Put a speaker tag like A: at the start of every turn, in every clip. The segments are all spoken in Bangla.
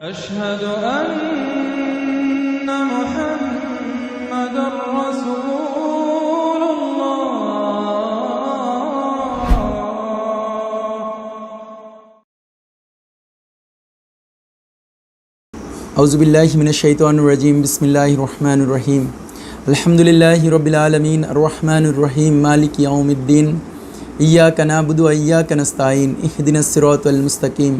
A: أشهد أن محمدًا رسول الله
B: أعوذ بالله من الشيطان الرجيم بسم الله الرحمن الرحيم الحمد لله رب العالمين الرحمن الرحيم مالك يوم الدين إياك نعبد وإياك نستعين اهدنا الصراط المستقيم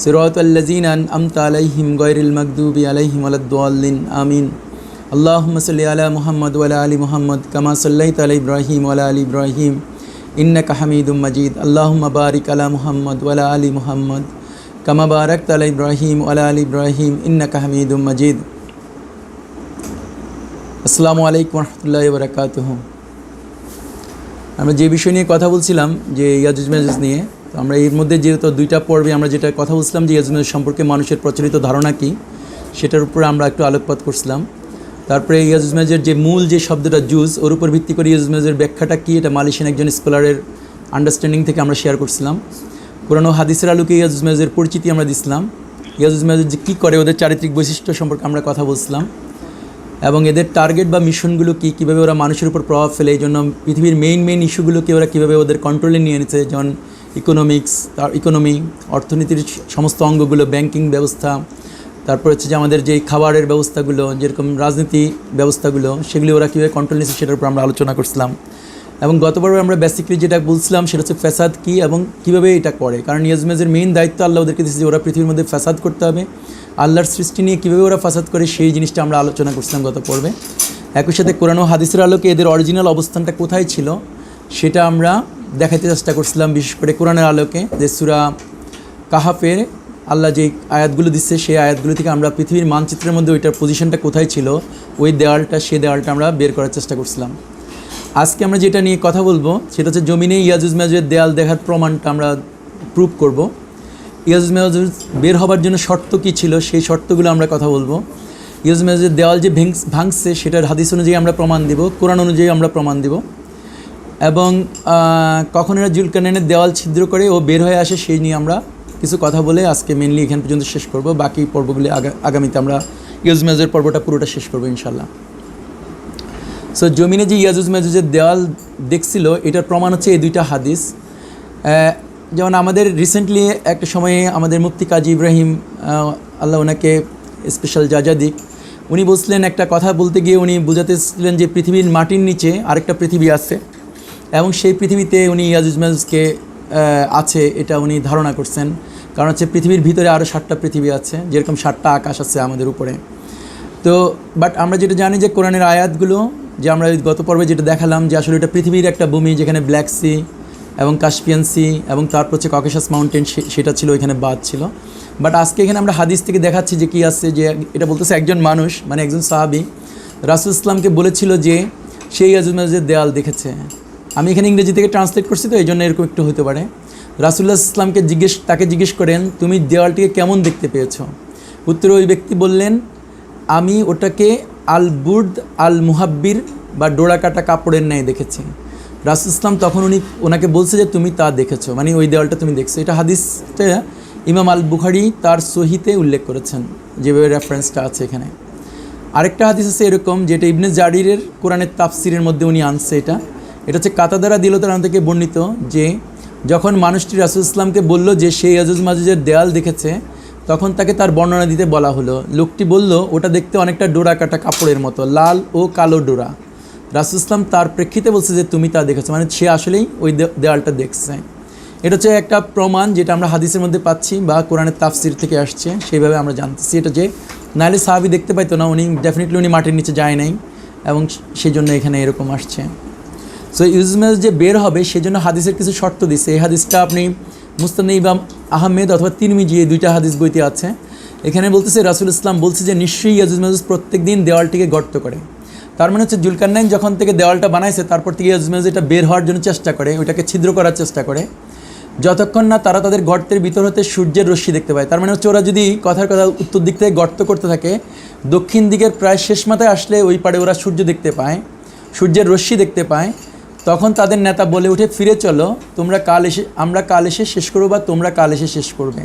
B: صراط الذين أنعمت عليهم غير المغضوب عليهم ولا الضالين آمين اللهم صل على محمد وعلى آل محمد كما صليت على إبراهيم وعلى آل إبراهيم إنك حميد مجيد اللهم بارك على محمد وعلى آل محمد কামা বারাকতা আলা ইব্রাহিম ওয়া আলা আলি ইব্রাহিম ইন্নাকা হামিদুম মাজিদ। আসসালামু আলাইকুম ওয়া রাহমাতুল্লাহি ওয়া বারাকাতুহু। আমরা যে বিষয় নিয়ে কথা বলছিলাম যে ইয়াজুজ মাজুজ নিয়ে, তো আমরা এর মধ্যে যেহেতু দুইটা পর্বে আমরা যেটা কথা বলছিলাম যে ইয়াজুজ মাজুজ সম্পর্কে মানুষের প্রচলিত ধারণা কী সেটার উপরে আমরা একটু আলোকপাত করছিলাম। তারপরে ইয়াজুজ মাজুজের যে মূল যে শব্দটা জুজ, ওর উপর ভিত্তি করে ইয়াজুজ মাজুজের ব্যাখ্যাটা কী এটা মালয়েশিয়ান একজন স্কলারের আন্ডারস্ট্যান্ডিং থেকে আমরা শেয়ার করছিলাম। কোরআন ও হাদিসের আলোকে ইয়াজুজ মাজুজের পরিচিতি আমরা দিছিলাম। ইয়াজুজ মাজুজ কী করে, ওদের চারিত্রিক বৈশিষ্ট্য সম্পর্কে আমরা কথা বলছিলাম এবং এদের টার্গেট বা মিশনগুলো কী, কীভাবে ওরা মানুষের উপর প্রভাব ফেলে, এই জন্য পৃথিবীর মেইন ইস্যুগুলোকে ওরা কীভাবে ওদের কন্ট্রোলে নিয়ে এনেছে, যেমন ইকোনমি, অর্থনীতির সমস্ত অঙ্গগুলো, ব্যাংকিং ব্যবস্থা, তারপর হচ্ছে যে আমাদের যে খাবারের ব্যবস্থাগুলো, যেরকম রাজনীতি ব্যবস্থাগুলো, সেগুলি ওরা কীভাবে কন্ট্রোল নিয়েছে সেটার উপর আমরা আলোচনা করছিলাম। এবং গতবার আমরা বেসিক্যালি যেটা বলছিলাম সেটা হচ্ছে ফ্যাসাদ কী এবং কীভাবে এটা করে। কারণ ইয়াজুজ মাজুজের মেইন দায়িত্ব আল্লাহ ওদেরকে দিয়েছে যে ওরা পৃথিবীর মধ্যে ফ্যাসাদ করতে হবে। আল্লাহর সৃষ্টি নিয়ে কীভাবে ওরা ফ্যাসাদ করে সেই জিনিসটা আমরা আলোচনা করছিলাম গত পর্বে। একই সাথে কোরআন ও হাদিসের আলোকে এদের অরিজিনাল অবস্থানটা কোথায় ছিল সেটা আমরা দেখাতে চেষ্টা করছিলাম, বিশেষ করে কোরআনের আলোকে যে সূরা কাহাফের আল্লাহ যে আয়াতগুলো দিচ্ছে সেই আয়াতগুলো থেকে আমরা পৃথিবীর মানচিত্রের মধ্যে ওইটার পজিশনটা কোথায় ছিল, ওই দেওয়ালটা আমরা বের করার চেষ্টা করছিলাম। আজকে আমরা যেটা নিয়ে কথা বলবো সেটা হচ্ছে জমিনে ইয়াজুজ মাজুজের দেয়াল দেখার প্রমাণটা আমরা প্রুভ করব। ইয়াজুজ মাজুজ বের হবার জন্য শর্ত কী ছিল সেই শর্তগুলো আমরা কথা বলবো। ইয়াজুজ মাজুজের দেওয়াল যে ভাঙছে সেটার হাদিস অনুযায়ী আমরা প্রমাণ দিব, কোরআন অনুযায়ী আমরা প্রমাণ দিব এবং কখন এরা জুলকারনাইনের দেওয়াল ছিদ্র করে ও বের হয়ে আসে সেই নিয়ে আমরা কিছু কথা বলে আজকে মেনলি এখান পর্যন্ত শেষ করব। বাকি পর্বগুলি আগামীতে আমরা ইয়াজুজ মাজুজের পর্বটা পুরোটা শেষ করবো ইনশাল্লাহ। সো জমিনে যে ইয়াজুজ মাজুজের দেওয়াল দেখছিল এটার প্রমাণ হচ্ছে এই দুইটা হাদিস। যেমন আমাদের রিসেন্টলি একটা সময়ে আমাদের মুফতি কাজী ইব্রাহিম, আল্লাহ ওনাকে স্পেশাল জাজা দিক, উনি বলছিলেন একটা কথা বলতে গিয়ে উনি বোঝাতেছিলেন যে পৃথিবীর মাটির নিচে আরেকটা পৃথিবী আছে এবং সেই পৃথিবীতে উনি ইয়াজুজ মাজুজকে আছে এটা উনি ধারণা করছেন। কারণ হচ্ছে পৃথিবীর ভিতরে আরও 7টা পৃথিবী আছে, যেরকম 7টা আকাশ আছে আমাদের উপরে। তো বাট আমরা যেটা জানি যে কোরআনের আয়াতগুলো যে আমরা গত পর্বে যেটা দেখালাম যে আসলে এটা পৃথিবীর একটা ভূমি যেখানে ব্ল্যাক সি এবং কাস্পিয়ান সি এবং তারপর হচ্ছে ককেশাস মাউন্টেন সেটা ছিল, এখানে বাদ ছিল। বাট আজকে এখানে আমরা হাদিস থেকে দেখাচ্ছি যে কী আছে, যে এটা বলতেছে একজন মানুষ মানে একজন সাহাবী রাসূল ইসলামকে বলেছিল যে সেই ইয়াজুজ মাজুজের দেয়াল দেখেছে। আমি এখানে ইংরেজি থেকে ট্রান্সলেট করছি তো এই জন্য এরকম একটু হতে পারে। রাসূলুল্লাহ ইসলামকে তাকে জিজ্ঞেস করেন তুমি দেওয়ালটিকে কেমন দেখতে পেয়েছো? উত্তরে ওই ব্যক্তি বললেন আমি ওটাকে আল বুর্দ আল মুহাব্বির বা ডোরা কাটা কাপড়ের ন্যায় দেখেছি। রাসূল ইসলাম তখন ওনাকে বলছে যে তুমি তা দেখেছো, মানে ওই দেওয়ালটা তুমি দেখছো। এটা হাদিসটা ইমাম আল বুখারী তার সহিতে উল্লেখ করেছেন, যেভাবে রেফারেন্সটা আছে এখানে। আরেকটা হাদিস আছে এরকম যেটা ইবনে জারিরের কোরআনের তাফসিরের মধ্যে উনি আনছে। এটা হচ্ছে কাতাদারা দিলতার থেকে বর্ণিত যে যখন মানুষটি রাসূল ইসলামকে বলল যে সেই ইয়াজুজ মাজুজের দেয়াল দেখেছে তখন তাকে তার বর্ণনা দিতে বলা হলো। লোকটি বলল ওটা দেখতে অনেকটা ডোরা কাটা কাপড়ের মতো, লাল ও কালো ডোরা। রাসূল ইসলাম তার প্রেক্ষিতে বলছে যে তুমি তা দেখেছো, মানে সে আসলেই ওই দেওয়ালটা দেখছে। এটা হচ্ছে একটা প্রমাণ যেটা আমরা হাদিসের মধ্যে পাচ্ছি বা কোরআনের তাফসির থেকে আসছে, সেইভাবে আমরা জানতেছি এটা যে নাহলে সাহাবী দেখতে পাইতো না, উনি মাটির নিচে যায় নাই এবং সেই জন্য এখানে এরকম আসছে। সো ইয়াজুজ মাজুজ যে বের হবে সেজন্য হাদিসের কিছু শর্ত দিচ্ছে। এই হাদিসটা আপনি মুস্তাদ ইমাম আহমেদ অথবা তিরমিজি এই দুইটা হাদিস বইতে আছে। এখানে বলতেছে রাসূল ইসলাম বলছে যে নিশ্চয়ই ইয়াজুজ মাজুজ প্রত্যেক দিন দেওয়ালটিকে গর্ত করে। তার মানে হচ্ছে জুলকারনাইন যখন থেকে দেওয়ালটা বানাইছে তারপর থেকে ইয়াজুজ মাজুজ এটা বের হওয়ার জন্য চেষ্টা করে, ওইটাকে ছিদ্র করার চেষ্টা করে যতক্ষণ না তারা তাদের গর্তের ভিতর হতে সূর্যের রশ্মি দেখতে পায়। তার মানে হচ্ছে ওরা যদি কথার কথা উত্তর দিক থেকে গর্ত করতে থাকে, দক্ষিণ দিকের প্রায় শেষ মাথায় আসলে ওই পাড়ে ওরা সূর্য দেখতে পায়, সূর্যের রশ্মি দেখতে পায়। তখন তাদের নেতা বলে উঠে ফিরে চলো, আমরা কাল এসে শেষ করবো বা তোমরা কাল এসে শেষ করবে।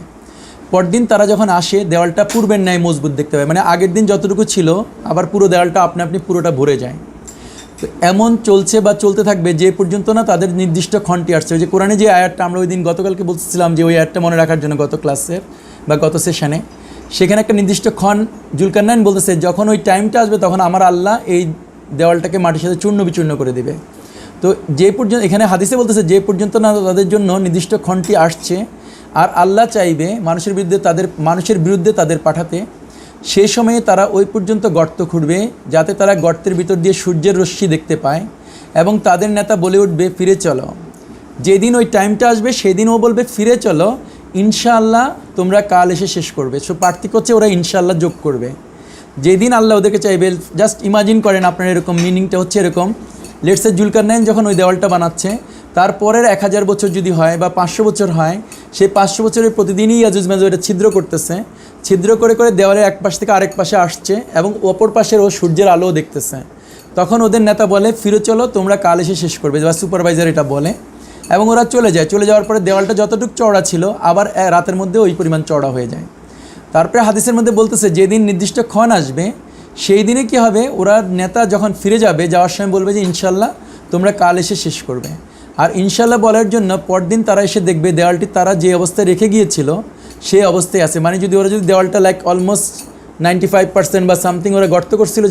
B: পরদিন তারা যখন আসে দেওয়ালটা পূর্বের ন্যায় মজবুত দেখতে পায়, মানে আগের দিন যতটুকু ছিল আবার পুরো দেওয়ালটা আপনি আপনি পুরোটা ভরে যায়। তো এমন চলছে বা চলতে থাকবে যে পর্যন্ত না তাদের নির্দিষ্ট ক্ষণটি আসছে। ওই যে কোরআনে যে আয়াতটা আমরা ওই দিন গতকালকে বলছিলাম যে ওই আয়াতটা মনে রাখার জন্য গত ক্লাসের বা গত সেশনে, সেখানে একটা নির্দিষ্ট ক্ষণ জুলকারনাইন বলতেছে যখন ওই টাইমটা আসবে তখন আমার আল্লাহ এই দেওয়ালটাকে মাটির সাথে চূর্ণ বিচূর্ণ করে দেবে। তো যে পর্যন্ত এখানে হাদিসে বলতেছে যে পর্যন্ত না তাদের জন্য নির্দিষ্ট ক্ষণটি আসছে আর আল্লাহ চাইবে মানুষের বিরুদ্ধে তাদের পাঠাতে, সেই সময়ে তারা ওই পর্যন্ত গর্ত খুঁড়বে যাতে তারা গর্তের ভিতর দিয়ে সূর্যের রশ্মি দেখতে পায় এবং তাদের নেতা বলে উঠবে ফিরে চলো। যেদিন ওই টাইমটা আসবে সেদিন ও বলবে ফিরে চলো, ইনশাআল্লাহ তোমরা কাল এসে শেষ করবে। সো পার্থক্য হচ্ছে ওরা ইনশাআল্লাহ যোগ করবে। যেদিন আল্লাহ ওদেরকে চাইবে, জাস্ট ইমাজিন করেন আপনার এরকম মিনিংটা হচ্ছে এরকম, লেটসে জুলকারনাইন যখন ওই দেওয়ালটা বানাচ্ছে তারপরের 1000 বছর যদি হয় বা 500 বছর হয়, সেই 500 বছরের প্রতিদিনই ইয়াজুজ মাজুজ এটা ছিদ্র করতেছে, ছিদ্র করে করে দেওয়ালের এক পাশ থেকে আরেক পাশে আসছে এবং অপর পাশের ও সূর্যের আলোও দেখতেছে। তখন ওদের নেতা বলে ফিরে চলো তোমরা কাল এসে শেষ করবে, বা সুপারভাইজার এটা বলে, এবং ওরা চলে যায়। চলে যাওয়ার পরে দেওয়ালটা যতটুকু চওড়া ছিল আবার রাতের মধ্যে ওই পরিমাণ চওড়া হয়ে যায়। তারপরে হাদিসের মধ্যে বলতেছে যেদিন নির্দিষ্ট ক্ষণ আসবে সেই দিনে কী হবে, ওরা নেতা যখন ফিরে যাবে যাওয়ার সময় বলবে যে ইনশাল্লাহ তোমরা কাল এসে শেষ করবে। আর ইনশাল্লাহ বলার জন্য পরদিন তারা এসে দেখবে দেওয়ালটি তারা যে অবস্থায় রেখে গিয়েছিল সেই অবস্থায় আছে। মানে যদি ওরা যদি দেওয়ালটা লাইক অলমোস্ট 95% বা সামথিং ওরা গর্ত করছিল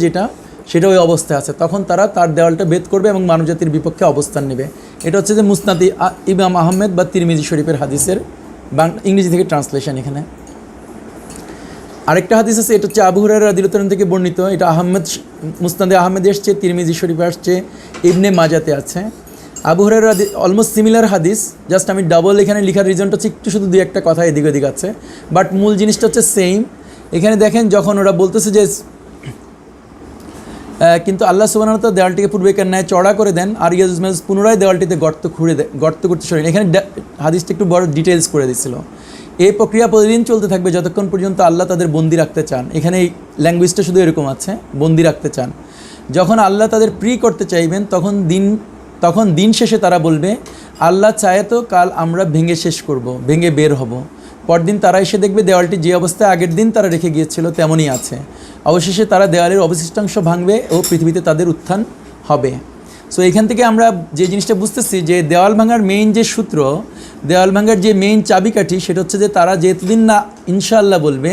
B: সেটা ওই অবস্থায় আছে, তখন তারা তার দেওয়ালটা ভেদ করবে এবং মানবজাতির বিপক্ষে অবস্থান নেবে। এটা হচ্ছে যে মুসনাদি ইমাম আহমেদ বা তিরমিজি শরীফের হাদিসের ইংরেজি থেকে ট্রান্সলেশন। এখানে আরেকটা হাদিস আছে, এটা হচ্ছে আবু হুরায়রা রাদিয়াল্লাহু তাআলা থেকে বর্ণিত। এটা মুসনাদে আহমেদে আসছে, তিরমিজি শরীফে আসছে, ইবনে মাজাতে আছে। আবু হুরায়রা অলমোস্ট সিমিলার হাদিস, জাস্ট আমি ডাবল এখানে লেখার রিজনটা হচ্ছে একটু শুধু দুই একটা কথা এদিক ওদিক আছে, বাট মূল জিনিসটা হচ্ছে সেম। এখানে দেখেন যখন ওরা বলতেছে যে কিন্তু আল্লাহ সুবহানাহু ওয়া তাআলা দেওয়ালটিকে পূর্বেকার ন্যায় চড়া করে দেন আর ইয়াজুজ মাজুজ পুনরায় দেওয়ালটিতে গর্ত করতে সরেন। এখানে হাদিসটা একটু বড় ডিটেলস করে দিছিল। এই প্রক্রিয়া প্রতিদিন চলতে থাকবে যতক্ষণ পর্যন্ত আল্লাহ তাদের বন্দি রাখতে চান। এখানে এই ল্যাঙ্গুয়েজটা শুধু এরকম আছে, বন্দি রাখতে চান। যখন আল্লাহ তাদের ফ্রি করতে চাইবেন তখন দিন শেষে তারা বলবে আল্লাহ চায় তো কাল আমরা ভেঙে শেষ করব, ভেঙে বের হব। পরদিন তারা এসে দেখবে দেওয়ালটি যে অবস্থায় আগের দিন তারা রেখে গিয়েছিল তেমনই আছে। অবশেষে তারা দেওয়ালের অবশিষ্টাংশ ভাঙবে ও পৃথিবীতে তাদের উত্থান হবে। সো এখান থেকে আমরা যে জিনিসটা বুঝতেছি যে দেওয়াল ভাঙার মেইন যে সূত্র, দেওয়াল ভাঙার যে মেইন চাবিকাঠি, সেটা হচ্ছে যে তারা যেতদিন না ইনশাআল্লাহ বলবে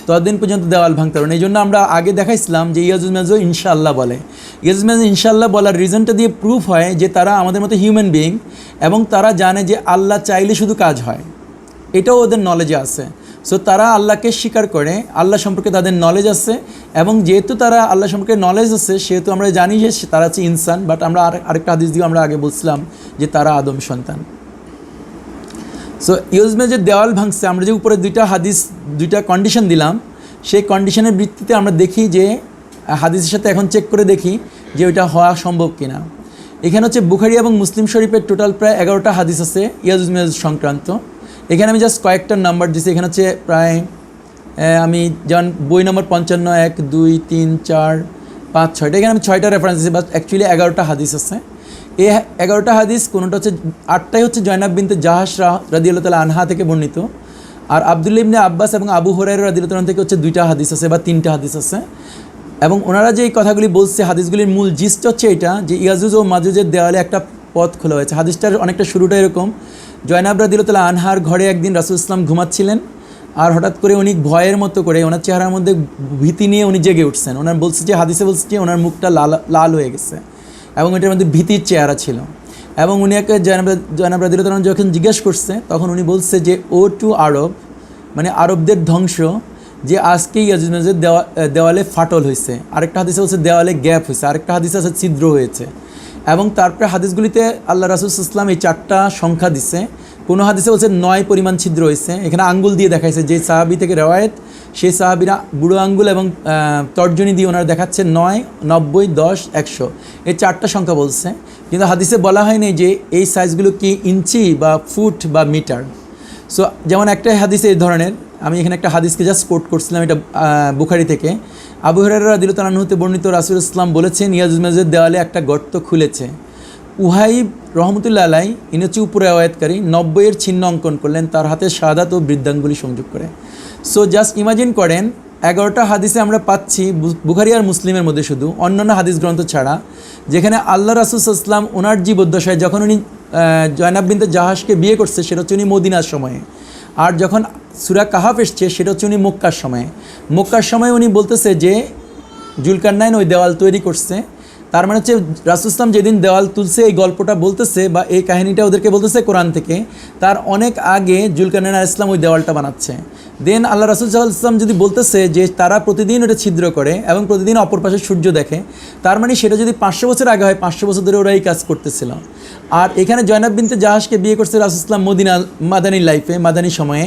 B: ততদিন পর্যন্ত দেওয়াল ভাঙতে পারবে না। এই জন্য আমরা আগে দেখাইছিলাম যে ইয়াজুজ মাজুজ ইনশাআল্লাহ বলে। ইয়াজুজ মাজুজ ইনশাআল্লাহ বলার রিজনটা দিয়ে প্রুফ হয় যে তারা আমাদের মতো হিউম্যান বিইং এবং তারা জানে যে আল্লাহ চাইলে শুধু কাজ হয়, এটাও ওদের নলেজে আছে। সো তারা আল্লাহকে স্বীকার করে, আল্লাহ সম্পর্কে তাদের নলেজ আছে, এবং যেহেতু তারা আল্লাহ সম্পর্কে নলেজ আছে সেহেতু আমরা জানি যে তারা হচ্ছে ইনসান। বাট আমরা আরেকটা হাদিস দিয়ে আমরা আগে বলছিলাম যে তারা আদম সন্তান। সো ইয়াজুজ মাজুজ দেওয়াল ভাঙছে, আমরা যে উপরে দুইটা কন্ডিশন দিলাম, সেই কন্ডিশনের ভিত্তিতে আমরা দেখি যে হাদিসের সাথে এখন চেক করে দেখি যে ওইটা হওয়া সম্ভব কিনা। এখানে হচ্ছে বুখারী এবং মুসলিম শরীফের টোটাল প্রায় 11টা হাদিস আছে ইয়াজুজ মাজুজ সংক্রান্ত। এখানে আমি জাস্ট কয়েকটা নাম্বার দিছি। এখানে হচ্ছে প্রায় আমি যেমন বই নম্বর 55, 1, 2, 3, 4, 5, 6টা, এখানে আমি 6টা রেফারেন্স দিচ্ছি, বাট অ্যাকচুয়ালি 11টা হাদিস আছে। এই 11টা হাদিস কোনোটা হচ্ছে 8টাই হচ্ছে জয়নাব বিনতে জাহাশ রাদিয়াল্লাহু তাআলা আনহা থেকে বর্ণিত, আর আব্দুল্লাহ ইবনে আব্বাস এবং আবু হুরায়রা রাদিয়াল্লাহু তাআলা থেকে হচ্ছে 2টা হাদিস আছে বা 3টা হাদিস আছে। এবং ওনারা যে এই কথাগুলি বলছে হাদিসগুলির মূল জিস্ট হচ্ছে এটা যে ইয়াজুজ ও মাজুজের দেওয়ালে একটা পথ খোলা হয়েছে। হাদিসটার অনেকটা শুরুটা এরকম, জয়নাব রাদিয়াল্লাহু তাআলা আনহার ঘরে একদিন রাসূল ইসলাম ঘুমাচ্ছিলেন, আর হঠাৎ করে উনি ভয়ের মতো করে ওনার চেহারার মধ্যে ভীতি নিয়ে উনি জেগে উঠছেন। ওনার বলছে যে হাদিসে বলছে যে ওনার মুখটা লাল হয়ে গেছে এবং এটার মধ্যে ভীতির চেহারা ছিল। এবং উনি একে জয়নাব রাদিয়াল্লাহু তাআলা যখন জিজ্ঞেস করছে তখন উনি বলছে যে ও টু আরব, মানে আরবদের ধ্বংস, যে আজকে ইয়াজুজ মাজুজের দেওয়ালে ফাটল হয়েছে। আরেকটা হাদিসে বলছে দেওয়ালে গ্যাপ হয়েছে, আরেকটা হাদিসে আছে ছিদ্র হয়েছে। এবং তারপরে হাদিসগুলিতে আল্লাহ রাসূল সাল্লাল্লাহু আলাইহি ওয়াসাল্লাম এই 4টা সংখ্যা দিছে। কোনো হাদিসে বলছে 9 পরিমাণ ছিদ্র হয়েছে। এখানে আঙ্গুল দিয়ে দেখাইছে, যে সাহাবী থেকে রেওয়ায়েত সেই সাহাবীরা বুড়ো আঙ্গুল এবং তর্জনী দিয়ে ওনারা দেখাচ্ছে 9, 90, 10, 100 এই 4টা সংখ্যা বলছে। কিন্তু হাদিসে বলা হয়নি যে এই সাইজগুলো কি ইঞ্চি বা ফুট বা মিটার। সো যেমন একটা হাদিসে এই ধরনের, আমি এখানে একটা হাদিসকে জাস্ট কোট করছিলাম, এটা বুখারী থেকে। আবু হুরায়রা রাদিয়াল্লাহু তাআলা আনহু বর্ণিত রাসূল ইসলাম বলেছেন ইয়াজুজ মাজুজের দেওয়ালে একটা গর্ত খুলেছে। উহাইব রহমতুল্লাহ আলাইহি ইনি হচ্ছে উপরে রেওয়ায়েতকারী, 90 এর চিহ্ন অঙ্কন করলেন তার হাতে শাহাদাত ও বৃদ্ধাঙ্গুলি সংযোগ করে। সো জাস্ট ইমাজিন করেন 11টা হাদিসে আমরা পাচ্ছি বুখারী আর মুসলিমের মধ্যে, শুধু অন্যান্য হাদিস গ্রন্থ ছাড়া, যেখানে আল্লাহ রাসূল সাল্লাল্লাহু আলাইহি ওয়াসাল্লাম ওনার জীবদ্দশায় যখন উনি জয়নাব বিনতে জাহাশকে বিয়ে করছে সেটা হচ্ছে উনি মদিনার সময়ে, আর যখন সূরা কাহাফ এসছে সেটা হচ্ছে উনি মক্কার সময়ে। মক্কার সময় উনি বলতেছে যে জুলকারনাইন ওই দেওয়াল তৈরি করছে, তার মানে হচ্ছে রাসূল ইসলাম যেদিন দেওয়াল তুলছে এই গল্পটা বলতেছে বা এই কাহিনীটা ওদেরকে বলতেছে কোরআন থেকে, তার অনেক আগে জুলকারনাইন আলাইহিস সালাম ওই দেওয়ালটা বানাচ্ছে। দেন আল্লাহ রাসূল সাল্লাল্লাহু আলাইহি ওয়াসাল্লাম যদি বলতেছে যে তারা প্রতিদিন ওটা ছিদ্র করে এবং প্রতিদিন অপর পাশে সূর্য দেখে, তার মানে সেটা যদি 500 বছর আগে হয়, 500 বছর ধরে ওরা এই কাজ করতেছিল। আর এখানে জয়নাব বিনতে জাহাশকে বিয়ে করছে রাসূল ইসলাম মাদানী লাইফে, মাদানী সময়ে,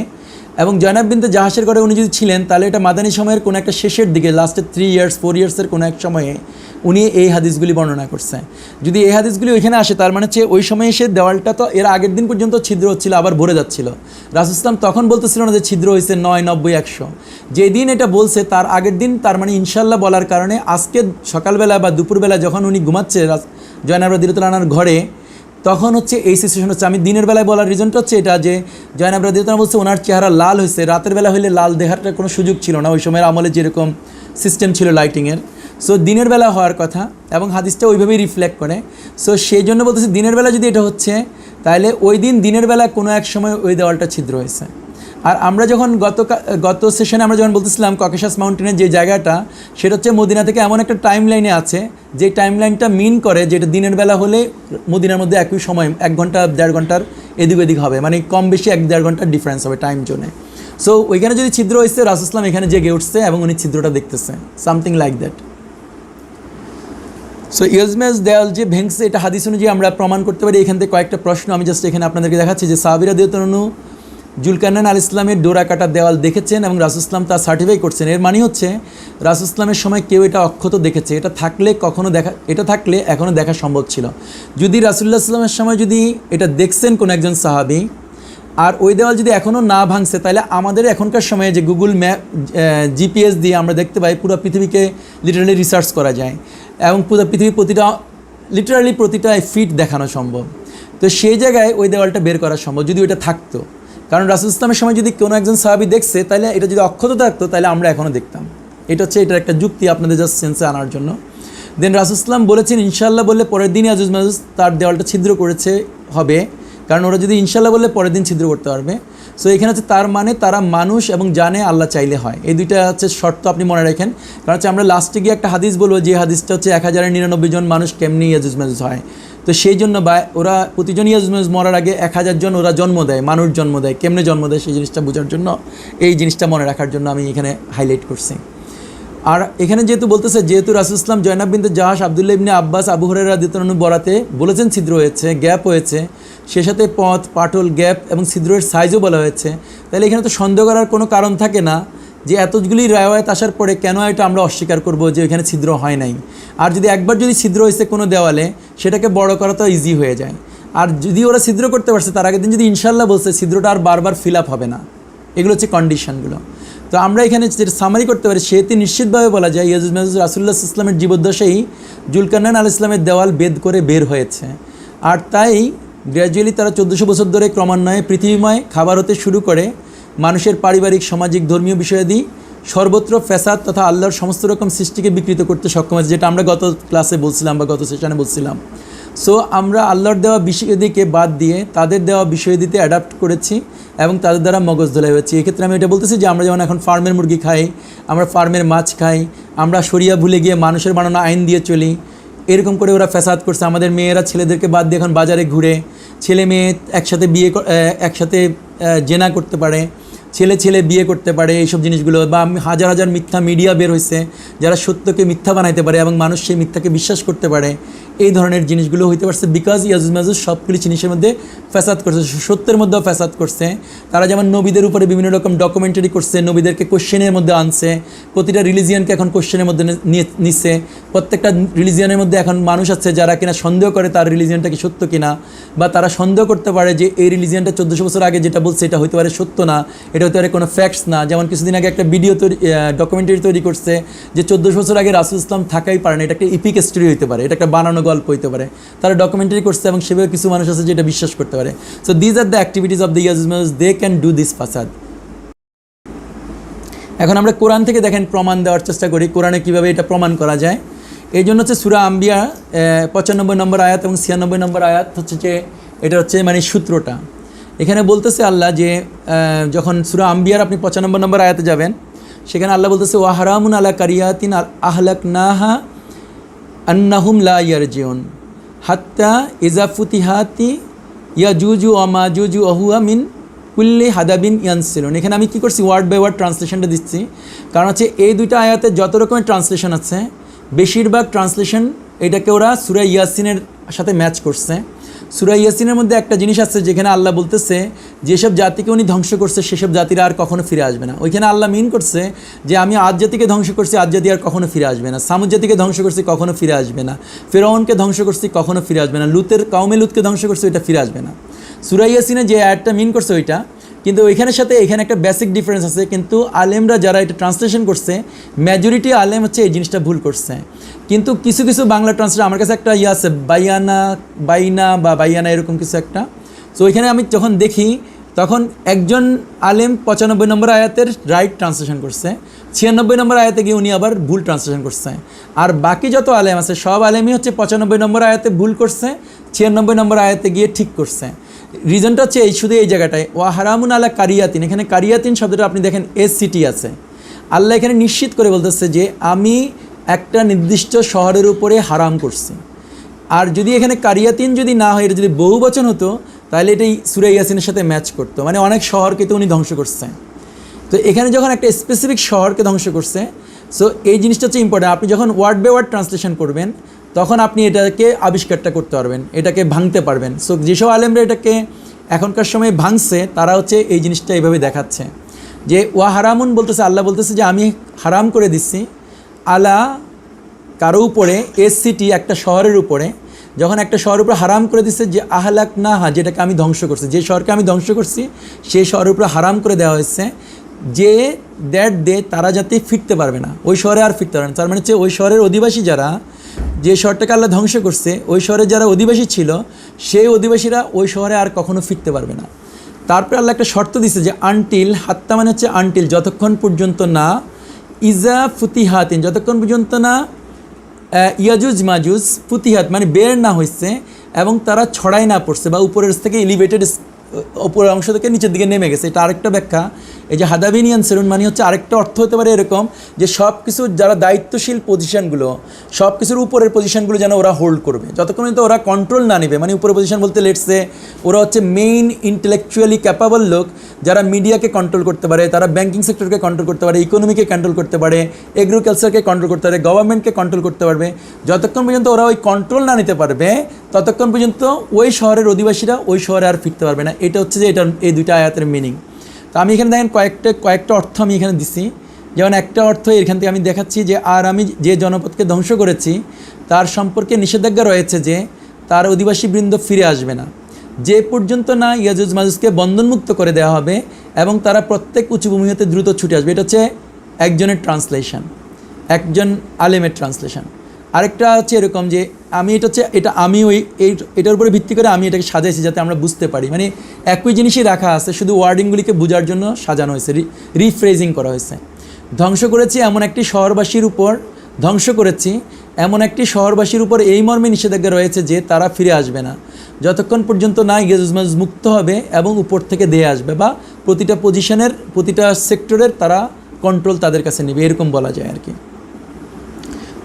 B: এবং জয়নাব বিনতে জাহাশের ঘরে উনি যদি ছিলেন তাহলে এটা মাদানী সময়ের কোনো একটা শেষের দিকে, লাস্টের 3 ইয়ার্স 4 ইয়ার্সের কোনো এক সময়ে উনি এই হাদিসগুলি বর্ণনা করছে। যদি এই হাদিসগুলি ওইখানে আসে তার মানে হচ্ছে ওই সময় এসে দেওয়ালটা তো এর আগের দিন পর্যন্ত ছিদ্র হচ্ছিল, আবার ভরে যাচ্ছিল। রাসূল ইসলাম তখন বলতেছিল না যে ছিদ্র হয়েছে 9, 90, 100, যেদিন এটা বলছে তার আগের দিন, তার মানে ইনশাল্লাহ বলার কারণে আজকে সকালবেলা বা দুপুরবেলা যখন উনি ঘুমাচ্ছে জয়নাব রাদিয়াল্লাহু আনহার ঘরে, তখন হচ্ছে এই সিচুয়েশন হচ্ছে। আমি দিনের বেলায় বলার রিজনটা হচ্ছে এটা যে জয়নাব রাদিয়াল্লাহু আনহা বলছে ওনার চেহারা লাল হয়েছে, রাতের বেলা হলে লাল দেখাটার কোনো সুযোগ ছিল না, ওই সময়ের আমলে যেরকম সিস্টেম ছিল লাইটিংয়ের। সো দিনের বেলা হওয়ার কথা এবং হাদিসটা ওইভাবেই রিফ্লেক্ট করে। সো সেই জন্য বলতেছি দিনের বেলা যদি এটা হচ্ছে তাহলে ওই দিন দিনের বেলা কোনো এক সময় ওই দেওয়ালটা ছিদ্র হয়েছে। আর আমরা যখন গত সেশনে আমরা যখন বলতেছিলাম ককেশাস মাউন্টেনের যে জায়গাটা, সেটা হচ্ছে মদিনা থেকে এমন একটা টাইম লাইনে আছে যে টাইম লাইনটা মিন করে যেটা দিনের বেলা হলে মদিনার মধ্যে একই সময় 1 ঘন্টা 1.5 ঘন্টার এদিক ওদিক হবে, মানে কম বেশি 1-1.5 ঘন্টার ডিফারেন্স হবে টাইম জোনে। সো ওইখানে যদি ছিদ্র হয়েছে রাসূল ইসলাম এখানে জেগে উঠছে এবং উনি ছিদ্রটা দেখতেছে, সামথিং লাইক দ্যাট। সো ইয়াজমেজ দেওয়াল যে ভেঙছে এটা হাদিস অনুযায়ী আমরা প্রমাণ করতে পারি। এখান থেকে কয়েকটা প্রশ্ন আমি জাস্ট এখানে আপনাদেরকে দেখাচ্ছি যে সাহাবীরা রাদিয়াল্লাহু জুলকারনাইন আলাইহিস সালামের ডোরা কাটা দেওয়াল দেখেছেন এবং রাসূল ইসলাম তা সার্টিফাই করছেন। এর মানে হচ্ছে রাসূল ইসলামের সময় কেউ এটা অক্ষত দেখেছে, এটা থাকলে এখনও দেখা সম্ভব ছিল। যদি রাসূলুল্লাহ সাল্লামের সময় যদি এটা দেখছেন কোনো একজন সাহাবী আর ওই দেওয়াল যদি এখনও না ভাঙছে, তাহলে আমাদের এখনকার সময়ে যে গুগল ম্যাপ জিপিএস দিয়ে আমরা দেখতে পাই পুরো পৃথিবীকে লিটারালি রিসার্চ করা যায় এবং পুরো পৃথিবীর প্রতিটা ফিট দেখানো সম্ভব। তো সেই জায়গায় ওই দেওয়ালটা বের করা সম্ভব যদি ওইটা থাকতো, কারণ রাসূল ইসলামের সময় যদি কোনো একজন সাহাবী দেখছে তাহলে এটা যদি অক্ষত থাকতো তাহলে আমরা এখনও দেখতাম। এটা হচ্ছে এটার একটা যুক্তি আপনাদের জাস্ট সেন্সে আনার জন্য। দেন রাসূল ইসলাম বলেছেন ইনশাআল্লাহ বললে পরের দিনই ইয়াজুজ মাজুজ তার দেওয়ালটা ছিদ্র করেছে হবে, কারণ ওরা যদি ইনশাআল্লাহ বললে পরের দিন ছিদ্র করতে পারবে। সো এখানে হচ্ছে তার মানে তারা মানুষ এবং জানে আল্লাহ চাইলে হয়, এই দুইটা হচ্ছে শর্ত আপনি মনে রাখেন। কারণ হচ্ছে আমরা লাস্টে গিয়ে একটা হাদিস বলবো যে হাদিসটা হচ্ছে 1099 জন মানুষ কেমনি ইয়াজুজ মাজুজ হয়। তো সেই জন্য বা ওরা প্রতিজন ইয়াজুজ মাজুজ মরার আগে 1000 জন ওরা জন্ম দেয়, মানুষ জন্ম দেয়, কেমনে জন্ম দেয় সেই জিনিসটা বোঝার জন্য, এই জিনিসটা মনে রাখার জন্য আমি এখানে হাইলাইট করছি। আর এখানে যেহেতু রাসূল ইসলাম জয়নাব বিনতে জাহাশ, আব্দুল্লাহ ইবনে আব্বাস, আবু হুরায়রা রাদিয়াল্লাহু আনহু বরাতে বলেছেন ছিদ্র হয়েছে, গ্যাপ হয়েছে, সে সাথে পথ, পাটল, গ্যাপ এবং ছিদ্রের সাইজও বলা হয়েছে, তাহলে এখানে তো সন্দেহ করার কোনো কারণ থাকে না যে এতগুলি রাওয়ায়াত আসার পরে কেন এটা আমরা অস্বীকার করব যে এখানে ছিদ্র হয় নাই। আর যদি একবার যদি ছিদ্র হয়েছে কোনো দেওয়ালে সেটাকে বড় করা তো ইজি হয়ে যায়। আর যদি ওরা ছিদ্র করতে পারছে তার আগের দিন যদি ইনশাআল্লাহ বলছে ছিদ্রটা আর বারবার ফিল আপ হবে না, এগুলো হচ্ছে কন্ডিশনগুলো। তো আমরা এখানে যেটা সামারি করতে পারি সেটি নিশ্চিতভাবে বলা যায় ইয়াজুজ মাজুজ রাসূলুল্লাহ সাল্লাল্লাহু আলাইহি ওয়াসাল্লামের জীবদ্দশায় জুলকারনাইন আলাইহিস সালামের দেওয়াল বেদ করে বের হয়েছে। আর তাই গ্র্যাজুয়ালি তারা 1400 বছর ধরে ক্রমান্বয়ে পৃথিবীময় খাবার হতে শুরু করে মানুষের পারিবারিক, সামাজিক, ধর্মীয় বিষয়াদি সর্বত্র ফ্যাসাদ তথা আল্লাহর সমস্ত রকম সৃষ্টিকে বিকৃত করতে সক্ষম হয়েছে, যেটা আমরা গত ক্লাসে বলছিলাম বা গত সেশনে বলছিলাম। সো আমরা আল্লাহর দেওয়া বিষয়াদিকে বাদ দিয়ে তাদের দেওয়া বিষয়াদিতে অ্যাডাপ্ট করেছি এবং তাদের দ্বারা মগজ ধোলাই হচ্ছে। এক্ষেত্রে আমি এটা বলতেছি যে আমরা যেমন এখন ফার্মের মুরগি খাই, আমরা ফার্মের মাছ খাই, আমরা শরিয়া ভুলে গিয়ে মানুষের বানানো আইন দিয়ে চলি, এরকম করে ওরা ফ্যাসাদ করছে। আমাদের মেয়েরা ছেলেদেরকে বাদ দিয়ে এখন বাজারে ঘুরে ছেলে মেয়ে একসাথে জেনা করতে পারে, ছেলে বিয়ে করতে পারে, এইসব জিনিসগুলো। বা হাজার হাজার মিথ্যা মিডিয়া বের হয়েছে যারা সত্যকে মিথ্যা বানাইতে পারে এবং মানুষ সেই মিথ্যাকে বিশ্বাস করতে পারে। এই ধরনের জিনিসগুলো হইতে পারছে বিকজ ইয়াজুজ মাজুজ সবগুলি জিনিসের মধ্যে ফ্যাসাদ করছে, সত্যের মধ্যেও ফ্যাসাদ করছে। তারা যেমন নবীদের উপরে বিভিন্ন রকম ডকুমেন্টারি করছে, নবীদেরকে কোশ্চেনের মধ্যে আনছে, প্রতিটা রিলিজিয়ানকে এখন কোশ্চেনের মধ্যে নিচ্ছে। প্রত্যেকটা রিলিজিয়ানের মধ্যে এখন মানুষ আছে যারা কিনা সন্দেহ করে তার রিলিজিয়ানটা কি সত্য কিনা, বা তারা সন্দেহ করতে পারে যে এই রিলিজিয়ানটা 1400 বছর আগে যেটা বলছে এটা হতে পারে সত্য না, এটা হতে পারে কোনো ফ্যাক্টস না। যেমন কিছুদিন আগে একটা ডকুমেন্টারি তৈরি করছে যে 1400 বছর আগে রাসূল ইসলাম থাকাই পারে না, এটা একটা ইপিক স্টোরি হতে পারে, এটা একটা বানানো গল্প হইতে পারে। তারা ডকুমেন্টারি করছে এবং সেভাবে কিছু মানুষ আছে যেটা বিশ্বাস করতে পারে। So these are the activities of the Yajuj Majuj, they can do this ফাসাদ। এখন আমরা কোরআন থেকে দেখেন প্রমাণ দেওয়ার চেষ্টা করি, কোরআনে কীভাবে এটা প্রমাণ করা যায়। এই জন্য হচ্ছে সূরা আম্বিয়া 95 নম্বর আয়াত এবং 96 নম্বর আয়াত হচ্ছে যে এটা হচ্ছে মানে সূত্রটা। এখানে বলতেছে আল্লাহ যে যখন সূরা আম্বিয়ার আপনি 95 নম্বর আয়াতে যাবেন, সেখানে আল্লাহ বলতেছে ওয়া হারামুন আলা কারিয়াতিন আহলাকনাহা আন্নাহুম লা ইয়ারজিউন হাত্তা ইজা ফুতিহাতি ইয়াজুজু ওয়া মাজুজু ওয়া হুয়া মিন কুল্লি হাদাবিন ইয়ানসিলুন। এখানে আমি কী করছি, ওয়ার্ড বাই ওয়ার্ড ট্রান্সলেশনটা দিচ্ছি, কারণ হচ্ছে এই দুইটা আয়াতে যত রকমের ট্রান্সলেশন আছে বেশিরভাগ ট্রান্সলেশন এটাকে ওরা সূরা ইয়াসিনের সাথে ম্যাচ করছে। সূরা ইয়াসিনের মধ্যে একটা জিনিস আছে যেখানে আল্লাহ বলতেছে যেসব জাতিকে উনি ধ্বংস করছে সেসব জাতিরা আর কখনো ফিরে আসবে না। ওইখানে আল্লাহ মিন করছে যে আমি আদ জাতিকে ধ্বংস করছি, আদ জাতি আর কখনো ফিরে আসবে না। সামুদ জাতিকে ধ্বংস করছি, কখনো ফিরে আসবে না। ফিরআউনকে ধ্বংস করছি, কখনো ফিরে আসবে না। কওমে লুতকে ধ্বংস করছে, ওইটা ফিরে আসবে না। সূরা ইয়াসিনে যে আয়াতটা মিন করছে ওইটা, কিন্তু ওইখানের সাথে এখানে একটা বেসিক ডিফারেন্স আছে। কিন্তু আলেমরা যারা এটা ট্রান্সলেশন করছে মেজরিটি আলেম হচ্ছে এই জিনিসটা ভুল করছে। কিন্তু কিছু কিছু বাংলা ট্রান্সলেশন, আমার কাছে একটা আছে বাইয়ানা এরকম কিছু একটা। তো ওইখানে আমি যখন দেখি তখন একজন আলেম 95 নম্বর আয়াতের রাইট ট্রান্সলেশন করছে, 96 নম্বর আয়াতে গিয়ে উনি আবার ভুল ট্রান্সলেশন করছে। আর বাকি যত আলেম আছে সব আলেমই হচ্ছে 95 নম্বর আয়াতে ভুল করছে, 96 নম্বর আয়াতে গিয়ে ঠিক করছে। রিজনটা হচ্ছে শুধু এই জায়গাটায় ওয়া হারামুন আলা কারিয়াতিন, এখানে কারিয়াতিন শব্দটা আপনি দেখেন এসসিটি আছে। আল্লাহ এখানে নিশ্চিত করে বলতেছে যে আমি একটা নির্দিষ্ট শহরের উপরে হারাম করছি। আর যদি এখানে কারিয়াতিন যদি না হয়, এটা যদি বহু বচন হতো তাহলে এটাই সূরা ইয়াসিনের সাথে ম্যাচ করতো, মানে অনেক শহরকে তো উনি ধ্বংস করছে। তো এখানে যখন একটা স্পেসিফিক শহরকে ধ্বংস করছে, সো এই জিনিসটা হচ্ছে ইম্পর্টেন্ট। আপনি যখন ওয়ার্ড বাই ওয়ার্ড ট্রান্সলেশন করবেন তখন আপনি এটাকে আবিষ্কারটা করতে পারবেন, এটাকে ভাঙতে পারবেন। সো যেসব আলেমরা এটাকে এখনকার সময় ভাঙছে তারা হচ্ছে এই জিনিসটা এইভাবে দেখাচ্ছে যে ওয়া হারামুন বলতেছে, আল্লাহ বলতেছে যে আমি হারাম করে দিচ্ছি আলা কারো উপরে, এসসিটি একটা শহরের উপরে। যখন একটা শহরের উপরে হারাম করে দিচ্ছে যে আহলাকনাহা, যেটাকে আমি ধ্বংস করছি, যে শহরকে আমি ধ্বংস করছি সেই শহরের উপরে হারাম করে দেওয়া হয়েছে যে তারা যাতে ফিরতে পারবে না, ওই শহরে আর ফিরতে পারবে না। তার মানে হচ্ছে ওই শহরের অধিবাসী যারা, যে শহরটাকে আল্লাহ ধ্বংস করছে ওই শহরে যারা অধিবাসী ছিল সেই অধিবাসীরা ওই শহরে আর কখনো ফিরতে পারবে না। তারপরে আল্লাহ একটা শর্ত দিচ্ছে যে আনটিল, হাত্তা মানে হচ্ছে আনটিল, যতক্ষণ পর্যন্ত না, ইজা ফুতিহাতিন, যতক্ষণ পর্যন্ত না ইয়াজুজ মাজুজ ফুতিহাত মানে বের না হয়েছে এবং তারা ছড়াই না পড়ছে বা উপরের থেকে এলিভেটেড উপরের অংশ থেকে নিচের দিকে নেমে গেছে। এটা আরেকটা ব্যাখ্যা। এই যে হাদাবিনিয়ান সেরুন মানে হচ্ছে আরেকটা অর্থ হতে পারে এরকম যে সব কিছু যারা দায়িত্বশীল পজিশনগুলো, সব কিছুর উপরের পজিশনগুলো যেন ওরা হোল্ড করবে, যতক্ষণ তো ওরা কন্ট্রোল না নেবে। মানে উপরের পজিশন বলতে লেটসে ওরা হচ্ছে মেইন ইন্টেলেকচুয়ালি ক্যাপাবল লোক, যারা মিডিয়াকে কন্ট্রোল করতে পারে, তারা ব্যাংকিং সেক্টরকে কন্ট্রোল করতে পারে, ইকোনমিকে কন্ট্রোল করতে পারে, এগ্রিকালচারকে কন্ট্রোল করতে পারে, গভর্নমেন্টকে কন্ট্রোল করতে পারবে। যতক্ষণ পর্যন্ত ওরা ওই কন্ট্রোল না নিতে পারবে ততক্ষণ পর্যন্ত ওই শহরের অধিবাসীরা ওই শহরে আর ফিরতে পারবে না। এটা হচ্ছে যে এটার এই দুইটা আয়াতের মিনিং। তো আমি এখানে দেখেন কয়েকটা অর্থ আমি এখানে দিছি। যেমন একটা অর্থ এখান থেকে আমি দেখাচ্ছি যে আর আমি যে জনপদকে ধ্বংস করেছি তার সম্পর্কে নিষেধাজ্ঞা রয়েছে যে তার অধিবাসীবৃন্দ ফিরে আসবে না, যে পর্যন্ত না ইয়াজুজ মাজুজকে বন্ধনমুক্ত করে দেওয়া হবে এবং তারা প্রত্যেক উঁচু ভূমি হতে দ্রুত ছুটে আসবে। এটা হচ্ছে একজনের ট্রান্সলেশন, একজন আলেমের ট্রান্সলেশন। আরেকটা হচ্ছে এরকম যে আমি এটা আমি এটার উপরে ভিত্তি করে আমি এটাকে সাজাইছি যাতে আমরা বুঝতে পারি, মানে একই জিনিসই রাখা আছে, শুধু ওয়ার্ডিংগুলিকে বোঝার জন্য সাজানো হয়েছে, রিফ্রেজিং করা হয়েছে। ধ্বংস করেছি এমন একটি শহরবাসীর উপর, ধ্বংস করেছি এমন একটি শহরবাসীর উপর এই মর্মে নিষেধাজ্ঞা রয়েছে যে তারা ফিরে আসবে না যতক্ষণ পর্যন্ত না ইয়াজুজ মাজুজ মুক্ত হবে এবং উপর থেকে দিয়ে আসবে, বা প্রতিটা পজিশনের প্রতিটা সেক্টরের তারা কন্ট্রোল তাদের কাছে নেবে, এরকম বলা যায় আর কি।